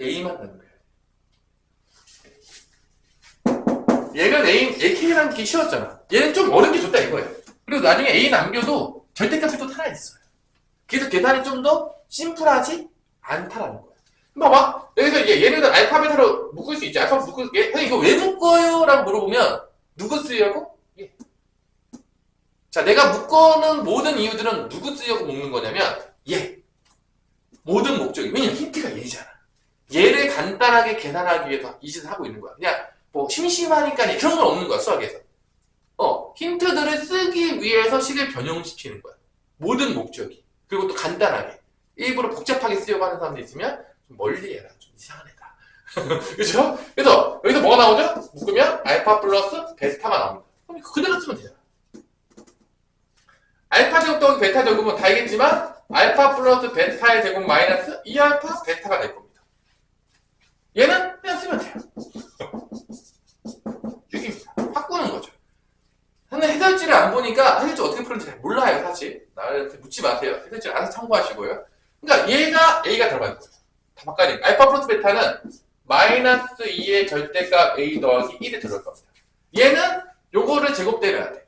A만 남겨요. 얘는 AK랑 남기 쉬웠잖아. 얘는 좀 어려운 게 좋다 이거예요. 그리고 나중에 A 남겨도 절대값이 또 살아있어요. 그래서 계산이 좀 더 심플하지 않다라는 거야. 봐봐. 여기서 이제 얘네들 알파, 베타로 묶을 수 있지. 알파 묶을게. 선생님 이거 왜 묶어요? 라고 물어보면 누구 쓰려고? 예. 자, 내가 묶어놓은 모든 이유들은 누구 쓰려고 묶는 거냐면 얘. 모든 목적이. 왜냐면 힌트가 얘잖아. 얘를 간단하게 계산하기 위해서 이 짓을 하고 있는 거야. 그냥 뭐 심심하니까 그런 건 없는 거야 수학에서. 힌트들을 쓰기 위해서 식을 변형시키는 거야. 모든 목적이. 그리고 또 간단하게. 일부러 복잡하게 쓰려고 하는 사람들 있으면 좀 멀리 해라. 좀 이상한 애다. 그죠? 그래서 여기서 뭐가 나오죠? 묶으면 알파 플러스 베타가 나옵니다. 그럼 그대로 쓰면 되잖아. 알파 제곱 더하기 베타 제곱은 다 알겠지만 알파 플러스 베타의 제곱 마이너스 2알파 베타가 될 겁니다. 얘는 그냥 쓰면 돼요. 6입니다. 바꾸는 거죠. 근데 해설지를 안 보니까 해설지 어떻게 푸는지 잘 몰라요, 사실. 나한테 묻지 마세요. 해설지 알아서 참고하시고요. 그러니까 얘가 A가 들어갈 거예요. 다 바꿔야 돼요. 알파 플러스 베타는 마이너스 2의 절대값 A 더하기 1에 들어갈 겁니다. 얘는 요거를 제곱 때려야 돼.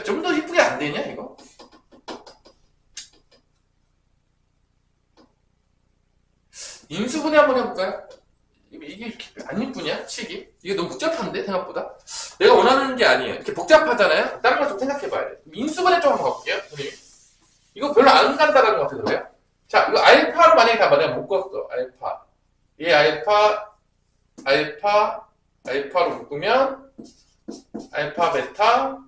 좀 더 이쁘게 안 되냐, 이거? 인수분해 한번 해볼까요? 이게 이렇게 안 이쁘냐? 식이? 이게 너무 복잡한데, 생각보다? 내가 원하는 게 아니에요. 이렇게 복잡하잖아요? 다른 걸 좀 생각해봐야 돼. 인수분해 좀 한번 가볼게요, 선생님. 이거 별로 안 간단한 것 같아서 그래요? 자, 이거 알파로 만약에 다 내가 묶었어. 알파. 얘 알파로 묶으면 알파, 베타,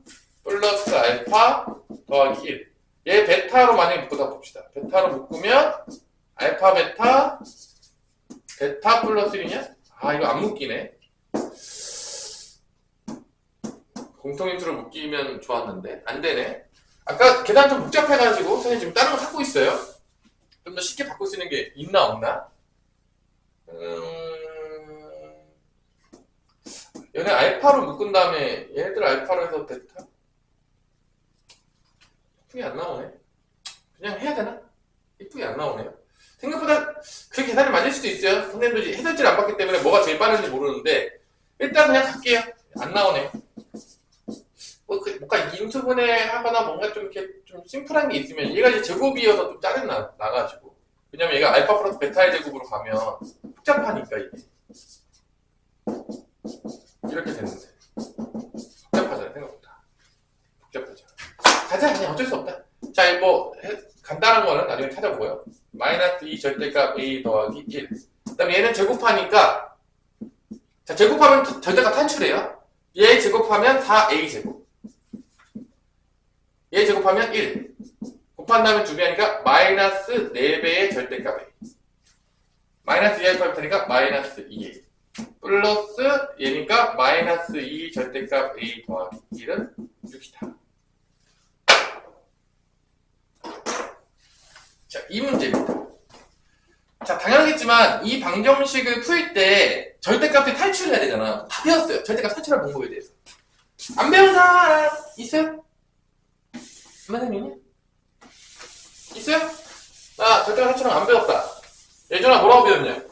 플러스 알파, 더하기 1. 얘 베타로 만약에 묶어다 봅시다. 베타로 묶으면 알파, 베타 플러스 1이냐? 아, 이거 안 묶이네. 공통인수로 묶이면 좋았는데. 안 되네. 아까 계산 좀 복잡해가지고, 선생님 지금 다른 거 찾고 있어요. 좀 더 쉽게 바꿀 수 있는 게 있나, 없나? 얘네 알파로 묶은 다음에 얘네들 알파로 해서 베타? 이쁘게 안 나오네. 그냥 해야 되나? 이쁘게 안 나오네요. 생각보다 그 계산이 맞을 수도 있어요. 선생님도 이제 해설지를 안 봤기 때문에 뭐가 제일 빠른지 모르는데 일단 그냥 갈게요. 안 나오네. 뭔가 인수분해 하거나 뭔가 좀 이렇게 좀 심플한 게 있으면 얘가 이제 제곱이어서 좀 짜증 나가지고. 왜냐면 얘가 알파 플러스 베타의 제곱으로 가면 복잡하니까 이게. 이렇게 되는데. 복잡하잖아요, 생각보다. 복잡하죠. 가자, 그냥 어쩔 수 없다. 자, 뭐, 간단한 거는 나중에 찾아보고요. 마이너스 2 절대값 A 더하기 1. 그 다음에 얘는 제곱하니까, 자, 제곱하면 절대값 탈출해요. 얘 제곱하면 4A 제곱. 얘 제곱하면 1. 곱한다면 2배 하니까 마이너스 4배의 절대값 A. 마이너스 2알파 베타니까 마이너스 2A. 플러스 얘니까 마이너스 2 절대값 A 더하기 1은 6이다. 자, 이 문제입니다. 자, 당연하겠지만 이 방정식을 풀 때 절대값을 탈출해야 되잖아. 다 배웠어요. 절대값 탈출할 방법에 대해서. 안 배운 사람 있어요? 선생님이? 있어요? 나 절대가 사처럼 안 배웠다. 예전에 뭐라고 배웠냐?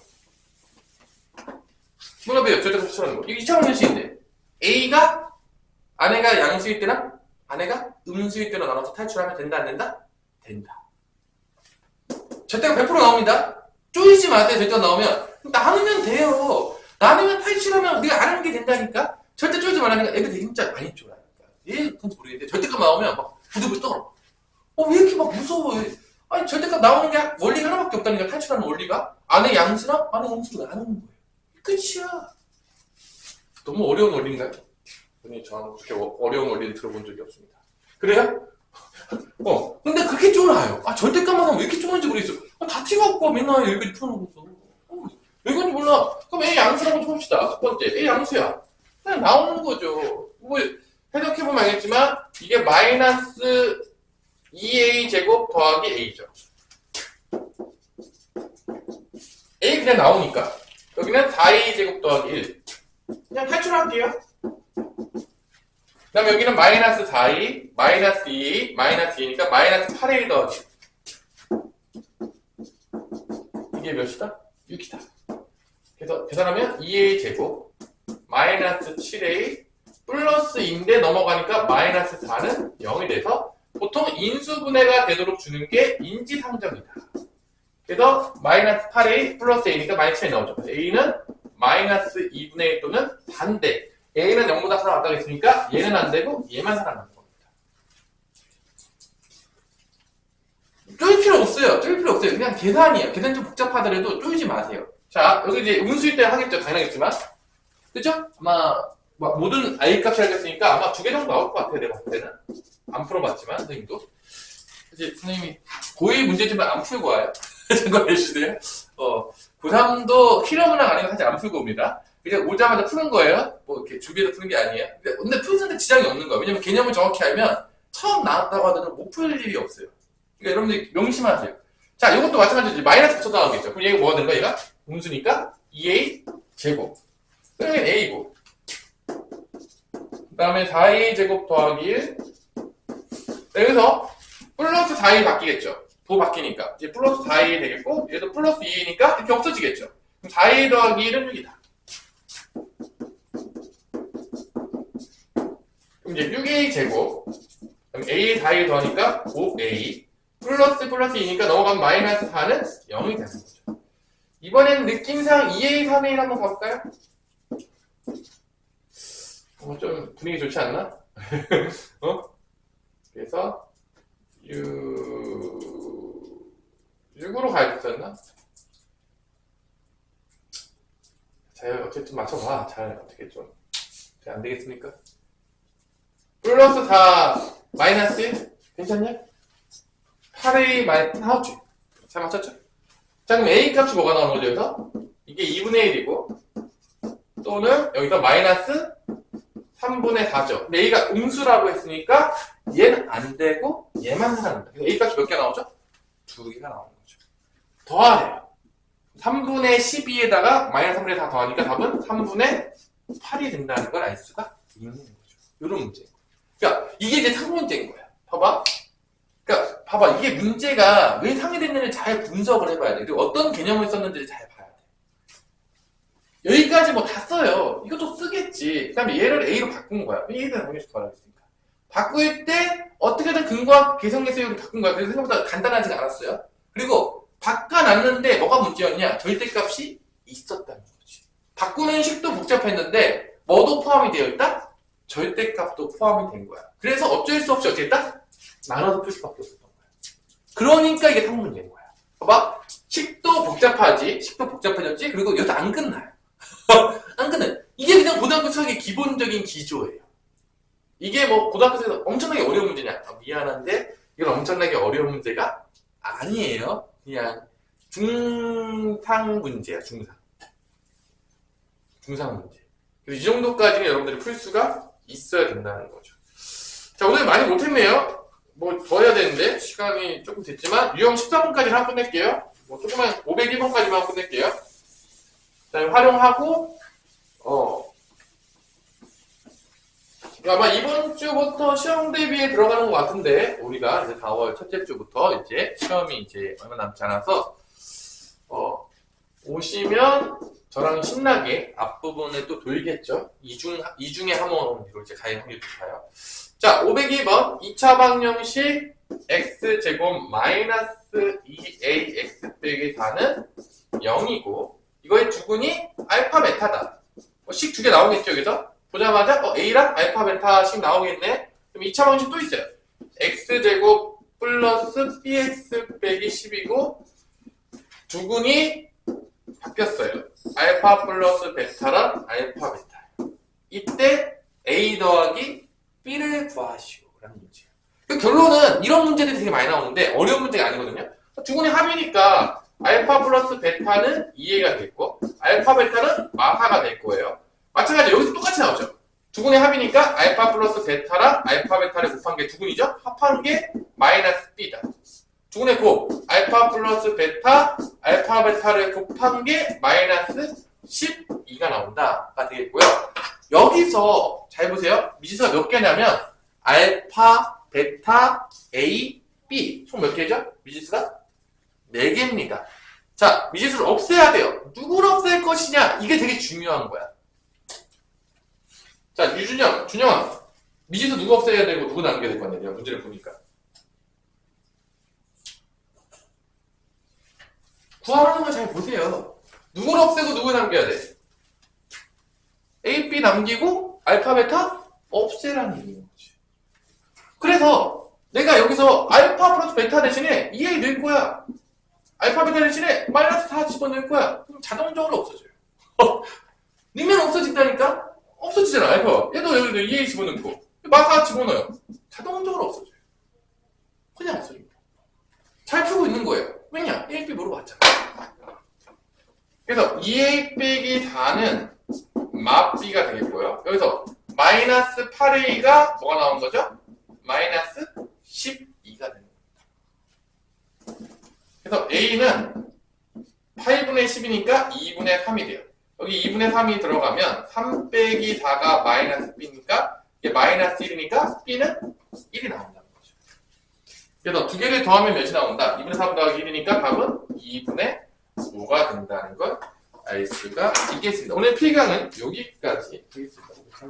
뭐라고 배웠? 절대가 사처럼 거. 이게 2차원 현식인데 A가 아내가 양수일 때랑 아내가 음수일 때로 나눠서 탈출하면 된다 안 된다? 된다. 절대가 100% 나옵니다. 쪼이지 마세요. 절대가 나오면 나누면 돼요. 나누면 탈출하면 우리가 아는 게 된다니까. 절대 쪼이지 말라니까. 애들이 진짜 많이 쪼라니까. 왜 그런지 모르겠는데 절대값 나오면 막 부들부들 떨어. 왜 이렇게 막 무서워? 아니 절대값 나오는 게 원리가 하나밖에 없다니까. 탈출하는 원리가 아내 양수랑 아내 음수를 나누는 거예요. 끝이야. 너무 어려운 원리인가요? 아니 저는 그렇게 어려운 원리를 들어본 적이 없습니다. 그래요? 근데 그렇게 쫄아요. 절대값만 하면 왜 이렇게 쫄는지 모르겠어. 다 티갖고 맨날 여기까지 풀어놓고서. 왜 그런지 몰라. 그럼 A 양수라고 쳐봅시다. 첫 번째. A 양수야. 그냥 나오는 거죠. 뭐, 해석해보면 알겠지만, 이게 마이너스 2A 제곱 더하기 A죠. A 그냥 나오니까. 여기는 4A 제곱 더하기 1. 그냥 탈출할게요. 그 다음에 여기는 마이너스 4A, 마이너스 2A, 마이너스 2니까 마이너스 8A 더하기. 이게 몇이다? 6이다. 그래서 계산하면 2A 제곱, 마이너스 7A, 플러스 2인데 넘어가니까 마이너스 4는 0이 돼서 보통 인수분해가 되도록 주는 게 인지상정이다. 그래서 마이너스 8A 플러스 A니까 마이너스 7이 나오죠. A는 마이너스 2분의 1 또는 4인데 A는 0보다 살아났다고 했으니까 얘는 안 되고 얘만 살아남는 겁니다. 쪼일 필요 없어요. 쪼일 필요 없어요. 그냥 계산이에요. 계산 좀 복잡하더라도 쪼이지 마세요. 자, 여기 이제 음수일 때 하겠죠. 당연하겠지만. 그죠? 아마 모든 I 값이 알겠으니까 아마 2개 정도 나올 것 같아요. 내가 봤을 때는. 안 풀어봤지만 선생님도. 이제 선생님이 고2 문제집을 안 풀고 와요. 생각 해주세요. 고3도 필요문항 아니면 사실 안 풀고 옵니다. 이제 오자마자 푸는 거예요. 뭐 이렇게 준비해서 푸는 게 아니에요. 근데 푸는데 지장이 없는 거예요. 왜냐면 개념을 정확히 알면 처음 나왔다고 하더라도 못 풀 일이 없어요. 그러니까 여러분들 명심하세요. 자, 이것도 마찬가지지. 마이너스 붙여 나가겠죠. 그럼 얘가 뭐가 되는 거야? 얘가 음수니까 2A 제곱. 그러면 A고. 그 다음에 4A 제곱 더하기 1. 여기서 플러스 4A 바뀌겠죠. 도 바뀌니까. 이제 플러스 4A 되겠고, 얘도 플러스 2A니까 이렇게 없어지겠죠. 그럼 4A 더하기 1은 6이다. 그럼 이제 6A 제곱. 그럼 A 4A 더하니까 5A. 플러스 2니까 넘어가면 마이너스 4는 0이 되는 거죠. 이번엔 느낌상 2A, 3A를 한번 가볼까요? 좀 분위기 좋지 않나? 그래서 6으로 가야 됐었나? 자, 어쨌든 맞춰봐. 잘 어떻게 좀 안 되겠습니까? 플러스 4 마이너스 1 괜찮냐? 8A 마이너스 나왔지? 잘 맞췄죠? 자, 그럼 A 값이 뭐가 나오는 거죠? 여기서 이게 2분의 1이고 또는 여기서 마이너스 3분의 4죠. 근데 A가 음수라고 했으니까 얘는 안 되고 얘만 살아난다. 그래서 A 값이 몇 개 나오죠? 2개가 나오는 거죠. 더하래요. 3분의 12에다가 마이너스 3분의 4 더하니까 답은 3분의 8이 된다는 걸 알 수가 있는 거죠. 이런 문제. 그러니까 이게 이제 상 문제인 거야. 봐봐. 그러니까 봐봐. 이게 문제가 왜 상이 됐는지 잘 분석을 해봐야 돼. 그리고 어떤 개념을 썼는지를 잘 봐야 돼. 여기까지 뭐 다 써요. 이것도 쓰겠지. 그 다음에 얘를 A로 바꾼 거야. A에 대한 방정식 더하겠으니까. 바꿀 때 어떻게든 근거와 개성계수율을 바꾼 거야. 그래서 생각보다 간단하지가 않았어요. 그리고 바꿔놨는데 뭐가 문제였냐? 절대값이 있었다는 거지. 바꾸는 식도 복잡했는데 뭐도 포함이 되어 있다? 절대값도 포함이 된 거야. 그래서 어쩔 수 없이 어떻게 했다? 나눠서 풀 수밖에 없었던 거야. 그러니까 이게 상문제인 거야. 봐봐. 식도 복잡하지. 식도 복잡해졌지. 그리고 여기서 안 끝나요. 안 끝나요. 이게 그냥 고등학교 수학의 기본적인 기조예요. 이게 뭐 고등학교 수학에서 엄청나게 어려운 문제냐? 미안한데 이건 엄청나게 어려운 문제가 아니에요. 그냥 중상 문제야. 중상 문제. 그래서 이 정도까지는 여러분들이 풀 수가 있어야 된다는 거죠. 자, 오늘 많이 못했네요. 뭐 더 해야 되는데 시간이 조금 됐지만 유형 14번까지는 하고 끝낼게요. 뭐 조금만 501번까지만 끝낼게요. 그 다음에 활용하고 아마 이번 주부터 시험 대비에 들어가는 것 같은데, 우리가 이제 4월 첫째 주부터 이제 시험이 이제 얼마 남지 않아서, 오시면 저랑 신나게 앞부분에 또 돌겠죠? 이중의 함원으로 이제 가야 확률이 높아요. 자, 502번 2차 방정식 x제곱 마이너스 2ax 빼기 4는 0이고 이거의 두근이 알파 베타다. 식 두 개 나오겠죠, 여기서? 보자마자 a랑 알파 베타식 나오겠네. 그럼 2차 방정식 또 있어요. x제곱 플러스 bx 빼기 10이고 두근이 바뀌었어요. 알파 플러스 베타랑 알파 베타. 이때 a 더하기 b를 구하시오. 라는 문제예요. 그 결론은 이런 문제들이 되게 많이 나오는데 어려운 문제가 아니거든요. 두근이 합이니까 알파 플러스 베타는 2a가 됐고 알파 베타는 마사가 될 거예요. 마찬가지로 여기서 똑같이 나오죠. 두근의 합이니까 알파 플러스 베타랑 알파 베타를 곱한 게 두근이죠. 합한 게 마이너스 b다. 두근의 곱 알파 플러스 베타 알파 베타를 곱한 게 마이너스 12가 나온다가 되겠고요. 여기서 잘 보세요. 미지수가 몇 개냐면 알파, 베타, A, B 총 몇 개죠? 미지수가 4개입니다. 자, 미지수를 없애야 돼요. 누구를 없앨 것이냐? 이게 되게 중요한 거야. 자, 유준영, 준영아, 미지수 누구 없애야 되고 누구 남겨야 될 거냐? 내가 문제를 보니까. 구하라는 걸 잘 보세요. 누구를 없애고 누구를 남겨야 돼? A, B 남기고 알파, 베타 없애라는 얘기인 거지. 그래서 내가 여기서 알파 플러스 베타 대신에 2A 넣을 거야. 알파, 베타 대신에 마이너스 4 집어넣을 거야. 그럼 자동적으로 없어져요. 넣으면 없어진다니까? 없어지잖아, 알파. 얘도 여기도 2A 집어넣고 마사 집어넣어요. 자동적으로 없어져요. 그냥 없어집니다. 잘 풀고 있는 거예요. 왜냐? 1, B 물어봤잖아. 그래서 2A 빼기 4는 마B가 되겠고요. 여기서 마이너스 8A가 뭐가 나온 거죠? 마이너스 12가 되는 겁니다. 그래서 A는 8분의 10이니까 2분의 3이 돼요. 여기 2분의 3이 들어가면 3 빼기 4가 마이너스 B니까 이게 마이너스 1이니까 B는 1이 나온다는 거죠. 그래서 두 개를 더하면 몇이 나온다? 2분의 3 더하기 1이니까 답은 2분의 5가 된다는 걸 알 수가 있겠습니다. 오늘 필강은 여기까지 하겠습니다.